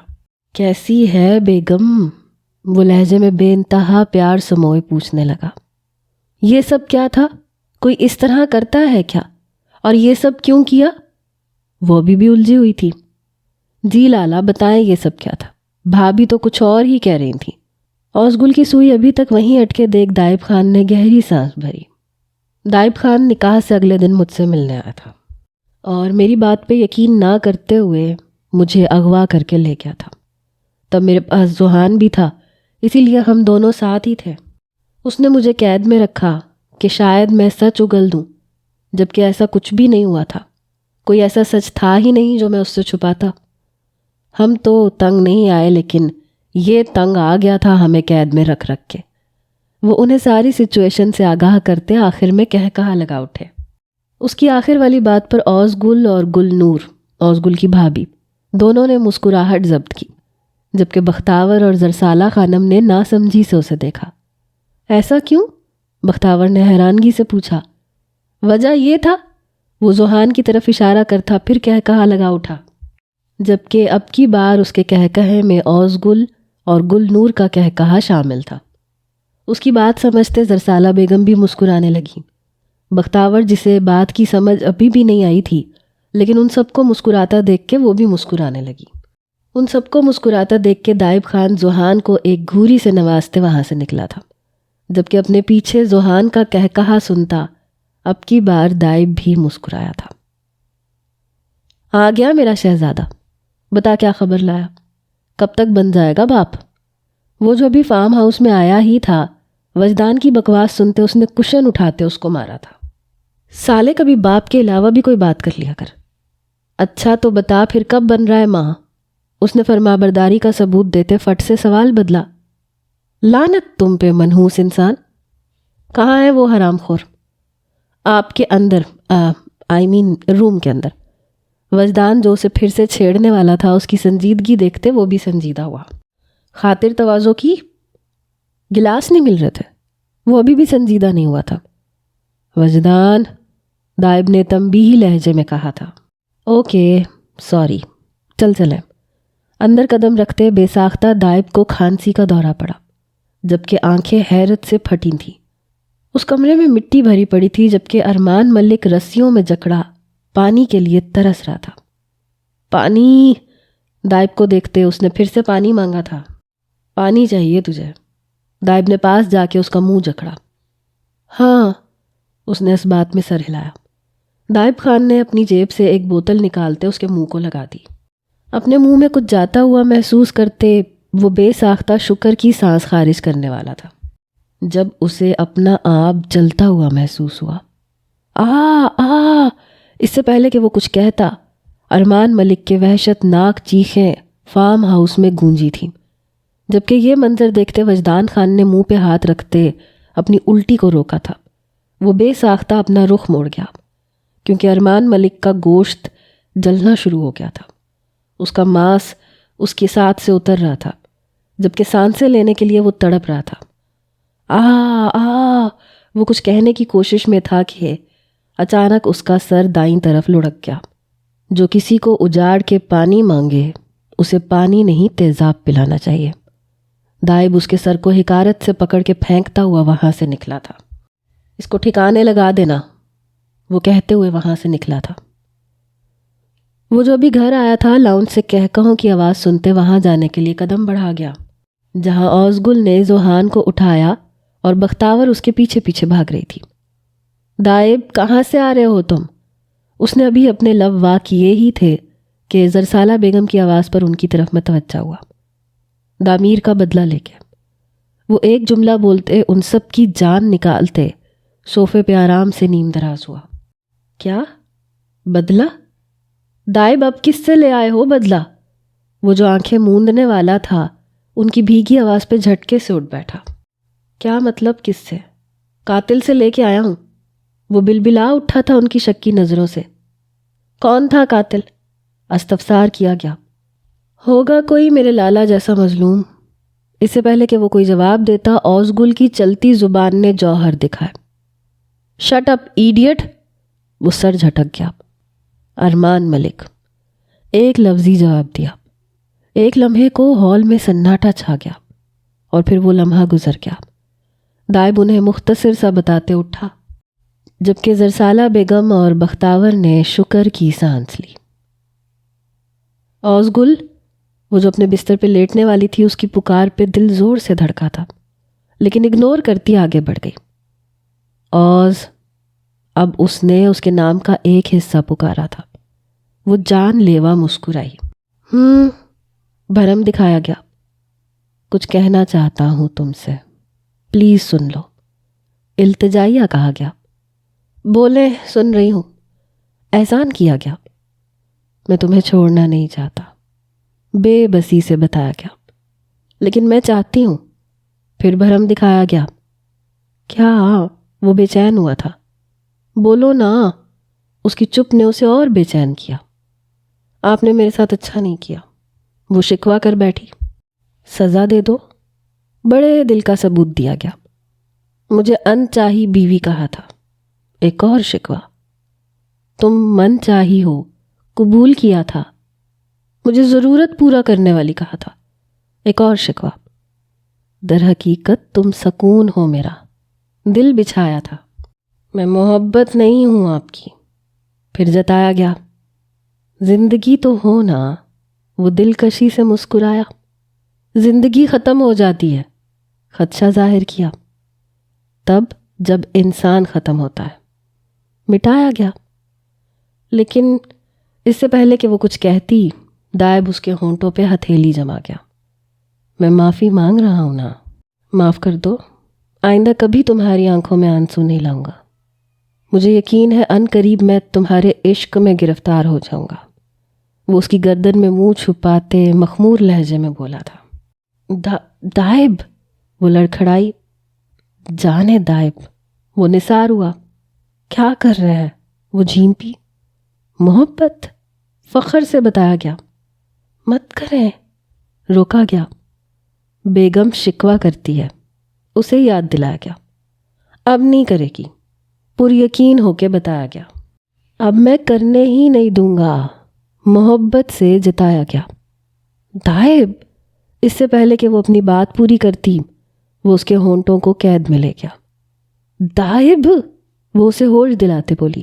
S1: کیسی ہے بیگم؟ وہ لہجے میں بے انتہا پیار سموئے پوچھنے لگا۔ یہ سب کیا تھا؟ کوئی اس طرح کرتا ہے کیا؟ اور یہ سب کیوں کیا؟ وہ بھی الجھی ہوئی تھی۔ جی لالا، بتائیں یہ سب کیا تھا؟ بھابھی تو کچھ اور ہی کہہ رہی تھی۔ اوزگل کی سوئی ابھی تک وہیں اٹکے دیکھ دائب خان نے گہری سانس بھری۔ دائب خان نکاح سے اگلے دن مجھ سے ملنے آیا تھا، اور میری بات پہ یقین نہ کرتے ہوئے مجھے اغوا کر کے لے گیا تھا۔ تب میرے پاس ذوحان بھی تھا، اسی لیے ہم دونوں ساتھ ہی تھے۔ اس نے مجھے قید میں رکھا کہ شاید میں سچ اگل دوں، جبکہ ایسا کچھ بھی نہیں ہوا تھا۔ کوئی ایسا سچ تھا ہی نہیں جو میں اس سے چھپاتا۔ ہم تو تنگ نہیں آئے، لیکن یہ تنگ آ گیا تھا ہمیں قید میں رکھ رکھ کے۔ وہ انہیں ساری سچویشن سے آگاہ کرتے آخر میں کہا لگا اٹھے۔ اس کی آخر والی بات پر اوز گل اور گل نور، اوز گل کی بھابھی، دونوں نے مسکراہٹ ضبط کی، جبکہ بختاور اور زرسالہ خانم نے ناسمجھی سے اسے دیکھا۔ ایسا کیوں؟ بختاور نے حیرانگی سے پوچھا۔ وجہ یہ تھا، وہ ذوحان کی طرف اشارہ کرتا پھر کہا لگا اٹھا، جبکہ اب کی بار اس کے کہے میں اوز گل اور گل نور کا کہا شامل تھا۔ اس کی بات سمجھتے زرسالہ بیگم بھی مسکرانے لگی۔ بختاور، جسے بات کی سمجھ ابھی بھی نہیں آئی تھی، لیکن ان سب کو مسکراتا دیکھ کے وہ بھی مسکرانے لگی۔ ان سب کو مسکراتا دیکھ کے دائب خان ذوحان کو ایک گھوری سے نوازتے وہاں سے نکلا تھا، جبکہ اپنے پیچھے ذوحان کا کہا سنتا اب کی بار دائب بھی مسکرایا تھا۔ آ گیا میرا شہزادہ، بتا کیا خبر لایا؟ کب تک بن جائے گا باپ؟ وہ جو ابھی فارم ہاؤس میں آیا ہی تھا، وجدان کی بکواس سنتے اس نے کشن اٹھاتے اس کو مارا تھا۔ سالے کبھی باپ کے علاوہ بھی کوئی بات کر لیا کر۔ اچھا تو بتا پھر کب بن رہا ہے ماں؟ اس نے فرمانبرداری کا ثبوت دیتے فٹ سے سوال بدلا۔ لعنت تم پہ منحوس انسان، کہاں ہے وہ حرام خور؟ آپ کے اندر، روم کے اندر۔ وجدان، جو اسے پھر سے چھیڑنے والا تھا، اس کی سنجیدگی دیکھتے وہ بھی سنجیدہ ہوا۔ خاطر تواضع کی، گلاس نہیں مل رہے تھے، وہ ابھی بھی سنجیدہ نہیں ہوا تھا۔ وجدان، دائب نے تنبیہی لہجے میں کہا تھا۔ اوکے سوری، چلیں۔ اندر قدم رکھتے بے ساختہ دائب کو کھانسی کا دورہ پڑا، جبکہ آنکھیں حیرت سے پھٹی تھیں۔ اس کمرے میں مٹی بھری پڑی تھی، جبکہ ارمان ملک رسیوں میں جکڑا پانی کے لیے ترس رہا تھا۔ پانی؟ دائب کو دیکھتے اس نے پھر سے پانی مانگا تھا۔ پانی چاہیے تجھے؟ دائب نے پاس جا کے اس کا منہ جکڑا۔ ہاں، اس نے اس بات میں سر ہلایا۔ دائب خان نے اپنی جیب سے ایک بوتل نکالتے اس کے منہ کو لگا دی۔ اپنے منہ میں کچھ جاتا ہوا محسوس کرتے وہ بے ساختہ شکر کی سانس خارج کرنے والا تھا، جب اسے اپنا آپ جلتا ہوا محسوس ہوا۔ اس سے پہلے کہ وہ کچھ کہتا، ارمان ملک کے وحشت ناک چیخیں فارم ہاؤس میں گونجی تھیں، جبکہ یہ منظر دیکھتے وجدان خان نے منہ پہ ہاتھ رکھتے اپنی الٹی کو روکا تھا۔ وہ بے ساختہ اپنا رخ موڑ گیا، کیونکہ ارمان ملک کا گوشت جلنا شروع ہو گیا تھا۔ اس کا ماس اس کے ساتھ سے اتر رہا تھا، جبکہ سانسیں لینے کے لیے وہ تڑپ رہا تھا۔ وہ کچھ کہنے کی کوشش میں تھا کہ اچانک اس کا سر دائیں طرف لڑک گیا۔ جو کسی کو اجاڑ کے پانی مانگے اسے پانی نہیں تیزاب پلانا چاہیے۔ دائب اس کے سر کو حقارت سے پکڑ کے پھینکتا ہوا وہاں سے نکلا تھا۔ اس کو ٹھکانے لگا دینا، وہ کہتے ہوئے وہاں سے نکلا تھا۔ وہ جو ابھی گھر آیا تھا، لاؤنج سے کہوں کی آواز سنتے وہاں جانے کے لیے قدم بڑھا گیا، جہاں اوز گل نے ذوحان کو اٹھایا اور بختاور اس کے پیچھے پیچھے بھاگ رہی تھی۔ دائب، کہاں سے آ رہے ہو تم؟ اس نے ابھی اپنے لب وا کیے ہی تھے کہ زرسالہ بیگم کی آواز پر ان کی طرف متوجہ ہوا۔ دامیر کا بدلہ لے کے وہ ایک جملہ بولتے ان سب کی جان نکالتے صوفے پہ آرام سے نیم دراز ہوا۔ کیا بدلہ؟ دائب، اب کس سے لے آئے ہو بدلہ؟ وہ جو آنکھیں موندنے والا تھا ان کی بھیگی آواز پہ جھٹکے سے اٹھ بیٹھا۔ کیا مطلب کس سے؟ قاتل سے لے کے آیا ہوں۔ وہ بلبلا اٹھا تھا ان کی شکی نظروں سے۔ کون تھا قاتل؟ استفسار کیا گیا۔ ہوگا کوئی میرے لالا جیسا مظلوم۔ اس سے پہلے کہ وہ کوئی جواب دیتا، اوز گل کی چلتی زبان نے جوہر دکھایا۔ Shut up idiot! وہ سر جھٹک گیا۔ ارمان ملک ایک لفظی جواب دیا۔ ایک لمحے کو ہال میں سناٹا چھا گیا اور پھر وہ لمحہ گزر گیا۔ دائب انہیں مختصر سا بتاتے اٹھا، جبکہ زرسالہ بیگم اور بختاور نے شکر کی سانس لی۔ اوز گل، وہ جو اپنے بستر پہ لیٹنے والی تھی، اس کی پکار پہ دل زور سے دھڑکا تھا، لیکن اگنور کرتی آگے بڑھ گئی۔ اوز، اب اس نے اس کے نام کا ایک حصہ پکارا تھا۔ وہ جان لیوا مسکرائی۔ بھرم دکھایا گیا. کچھ کہنا چاہتا ہوں تم سے, پلیز سن لو. التجائیہ کہا گیا. بولے, سن رہی ہوں. احسان کیا گیا. میں تمہیں چھوڑنا نہیں چاہتا, بے بسی سے بتایا گیا. لیکن میں چاہتی ہوں. پھر بھرم دکھایا گیا. کیا؟ وہ بے چین ہوا تھا. بولو نا. اس کی چپ نے اسے اور بے چین کیا. آپ نے میرے ساتھ اچھا نہیں کیا. وہ شکوہ کر بیٹھی. سزا دے دو. بڑے دل کا ثبوت دیا گیا. مجھے ان چاہی بیوی کہا تھا. ایک اور شکوہ. تم من چاہی ہو, قبول کیا تھا. مجھے ضرورت پورا کرنے والی کہا تھا. ایک اور شکوہ. در حقیقت تم سکون ہو میرا, دل بچھایا تھا. میں محبت نہیں ہوں آپ کی. پھر جتایا گیا. زندگی تو ہو نا. وہ دلکشی سے مسکرایا. زندگی ختم ہو جاتی ہے. خدشہ ظاہر کیا. تب جب انسان ختم ہوتا ہے. مٹایا گیا. لیکن اس سے پہلے کہ وہ کچھ کہتی, دائب اس کے ہونٹوں پہ ہتھیلی جما گیا. میں معافی مانگ رہا ہوں نا, معاف کر دو. آئندہ کبھی تمہاری آنکھوں میں آنسو نہیں لاؤں گا. مجھے یقین ہے ان قریب میں تمہارے عشق میں گرفتار ہو جاؤں گا. وہ اس کی گردن میں منہ چھپاتے مخمور لہجے میں بولا تھا. دائب. وہ لڑکھڑائی. جانے دائب. وہ نثار ہوا. کیا کر رہے ہیں؟ وہ جھیمپی. محبت. فخر سے بتایا گیا. مت کریں. روکا گیا. بیگم شکوہ کرتی ہے. اسے یاد دلایا گیا. اب نہیں کرے گی. پر یقین ہو کے بتایا گیا. اب میں کرنے ہی نہیں دوں گا. محبت سے جتایا گیا. دائب. اس سے پہلے کہ وہ اپنی بات پوری کرتی, وہ اس کے ہونٹوں کو قید میں لے گیا. دائب. وہ اسے ہوش دلاتے بولی.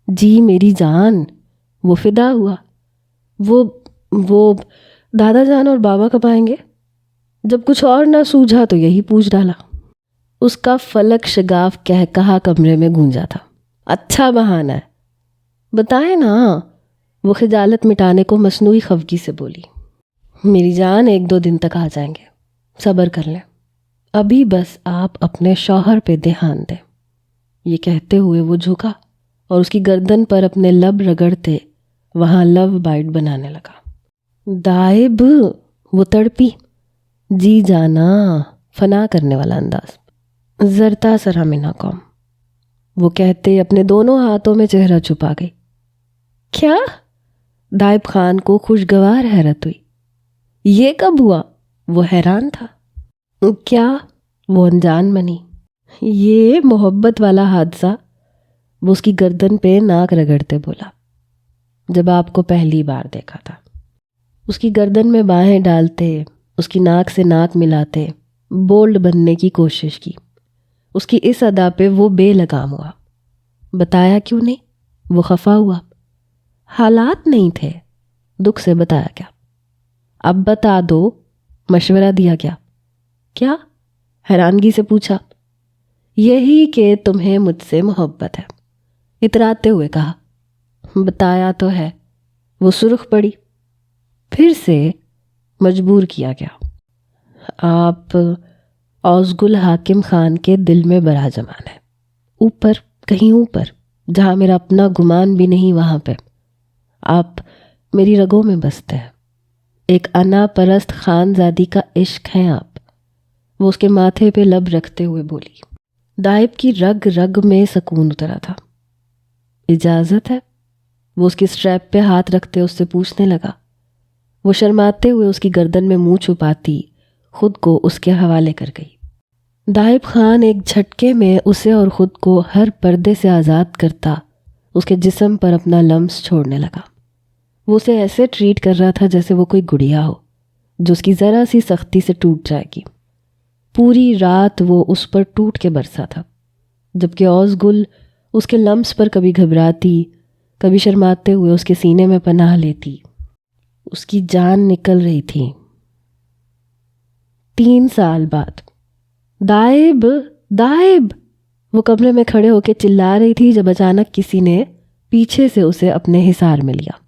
S1: جی میری جان. وہ فدا ہوا. وہ دادا جان اور بابا کب آئیں گے؟ جب کچھ اور نہ سوجھا تو یہی پوچھ ڈالا. اس کا فلک شگاف کہا کمرے میں گونجا تھا. اچھا بہانہ ہے, بتائیں نا. وہ خجالت مٹانے کو مصنوعی خفگی سے بولی. میری جان 1-2 دن تک آ جائیں گے, صبر کر لیں. ابھی بس آپ اپنے شوہر پہ دھیان دیں. یہ کہتے ہوئے وہ جھکا اور اس کی گردن پر اپنے لب رگڑتے وہاں لو بائٹ بنانے لگا. دائب. وہ تڑپی. جی جانا. فنا کرنے والا انداز. زرتا سرا منا قوم. وہ کہتے اپنے دونوں ہاتھوں میں چہرہ چھپا گئی. کیا؟ دائب خان کو خوشگوار حیرت ہوئی. یہ کب ہوا؟ وہ حیران تھا. کیا؟ وہ انجان بنی. یہ محبت والا حادثہ. وہ اس کی گردن پہ ناک رگڑتے بولا. جب آپ کو پہلی بار دیکھا تھا. اس کی گردن میں باہیں ڈالتے, اس کی ناک سے ناک ملاتے بولڈ بننے کی کوشش کی. اس کی اس ادا پہ وہ بے لگام ہوا. بتایا کیوں نہیں؟ وہ خفا ہوا. حالات نہیں تھے. دکھ سے بتایا گیا. اب بتا دو. مشورہ دیا گیا. کیا؟ حیرانگی سے پوچھا. یہی کہ تمہیں مجھ سے محبت ہے. اتراتے ہوئے کہا. بتایا تو ہے. وہ سرخ پڑی. پھر سے مجبور کیا گیا. آپ اوزگل حاکم خان کے دل میں براجمان ہے. اوپر, کہیں اوپر, جہاں میرا اپنا گمان بھی نہیں, وہاں پہ آپ میری رگوں میں بستے ہیں. ایک انا پرست خانزادی کا عشق ہے آپ. وہ اس کے ماتھے پہ لب رکھتے ہوئے بولی. دائب کی رگ رگ میں سکون اترا تھا. اجازت ہے؟ وہ اس کی سٹریپ پہ ہاتھ رکھتے اس سے پوچھنے لگا. وہ شرماتے ہوئے اس کی گردن میں منہ چھپاتی خود کو اس کے حوالے کر گئی. دائب خان ایک جھٹکے میں اسے اور خود کو ہر پردے سے آزاد کرتا اس کے جسم پر اپنا لمس چھوڑنے لگا. وہ اسے ایسے ٹریٹ کر رہا تھا جیسے وہ کوئی گڑیا ہو جو اس کی ذرا سی سختی سے ٹوٹ جائے گی. پوری رات وہ اس پر ٹوٹ کے برسا تھا, جبکہ اوزگل اس کے لمس پر کبھی گھبراتی, کبھی شرماتے ہوئے اس کے سینے میں پناہ لیتی. اس کی جان نکل رہی تھی. 3 سال بعد. دائب, دائب. وہ کمرے میں کھڑے ہو کے چلا رہی تھی جب اچانک کسی نے پیچھے سے اسے اپنے حصار میں لیا.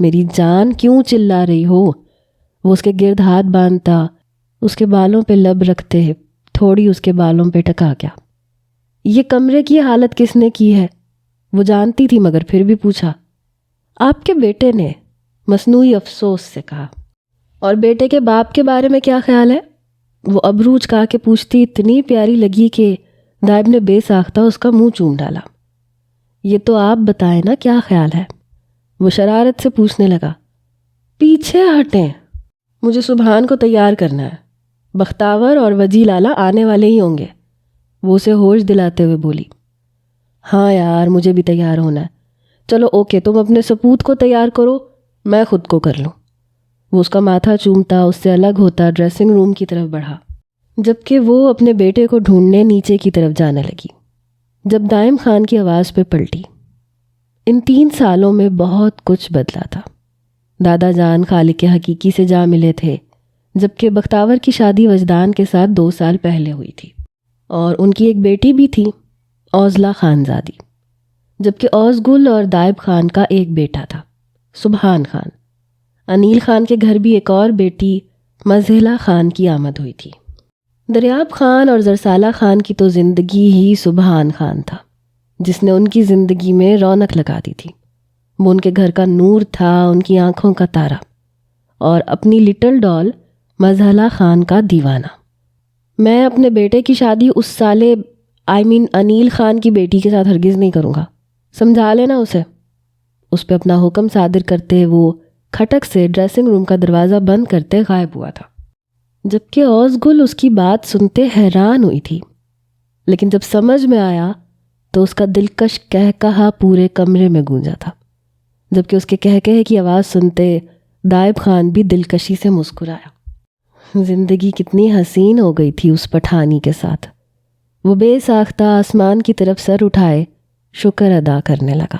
S1: میری جان کیوں چلا رہی ہو؟ وہ اس کے گرد ہاتھ باندھتا، اس کے بالوں پہ لب رکھتے، تھوڑی اس کے بالوں پہ ٹکا گیا۔ یہ کمرے کی حالت کس نے کی ہے؟ وہ جانتی تھی مگر پھر بھی پوچھا۔ آپ کے بیٹے نے، مصنوعی افسوس سے کہا۔ اور بیٹے کے باپ کے بارے میں کیا خیال ہے؟ وہ ابرو چکا کے پوچھتی اتنی پیاری لگی کہ دائب نے بے ساختہ اس کا منہ چوم ڈالا۔ یہ تو آپ بتائیں نا کیا خیال ہے؟ وہ شرارت سے پوچھنے لگا۔ پیچھے ہٹیں، مجھے سبحان کو تیار کرنا ہے، بختاور اور وجی لالا آنے والے ہی ہوں گے۔ وہ اسے ہوش دلاتے ہوئے بولی۔ ہاں یار مجھے بھی تیار ہونا ہے، چلو اوکے تم اپنے سپوت کو تیار کرو، میں خود کو کر لوں۔ وہ اس کا ماتھا چومتا، اس سے الگ ہوتا ڈریسنگ روم کی طرف بڑھا، جبکہ وہ اپنے بیٹے کو ڈھونڈنے نیچے کی طرف جانے لگی جب دائم خان کی آواز پہ پلٹی۔ ان 3 سالوں میں بہت کچھ بدلا تھا۔ دادا جان خالق حقیقی سے جا ملے تھے، جبکہ بختاور کی شادی وجدان کے ساتھ 2 سال پہلے ہوئی تھی، اور ان کی ایک بیٹی بھی تھی، اوزلا خانزادی، جبکہ اوز گل اور دائب خان کا ایک بیٹا تھا، سبحان خان۔ انیل خان کے گھر بھی ایک اور بیٹی مزہلہ خان کی آمد ہوئی تھی۔ دریاب خان اور زرسالہ خان کی تو زندگی ہی سبحان خان تھا، جس نے ان کی زندگی میں رونق لگا دی تھی۔ وہ ان کے گھر کا نور تھا، ان کی آنکھوں کا تارا، اور اپنی لٹل ڈال مزہلہ خان کا دیوانہ۔ میں اپنے بیٹے کی شادی اس سالے انیل خان کی بیٹی کے ساتھ ہرگز نہیں کروں گا، سمجھا لینا اسے۔ اس پہ اپنا حکم صادر کرتے وہ کھٹک سے ڈریسنگ روم کا دروازہ بند کرتے غائب ہوا تھا، جبکہ اوز گل اس کی بات سنتے حیران ہوئی تھی، لیکن جب سمجھ میں آیا تو اس کا دلکش کہکہا پورے کمرے میں گونجا تھا، جبکہ اس کے کہکہے کی آواز سنتے دائب خان بھی دلکشی سے مسکرایا۔ زندگی کتنی حسین ہو گئی تھی اس پٹھانی کے ساتھ۔ وہ بے ساختہ آسمان کی طرف سر اٹھائے شکر ادا کرنے لگا۔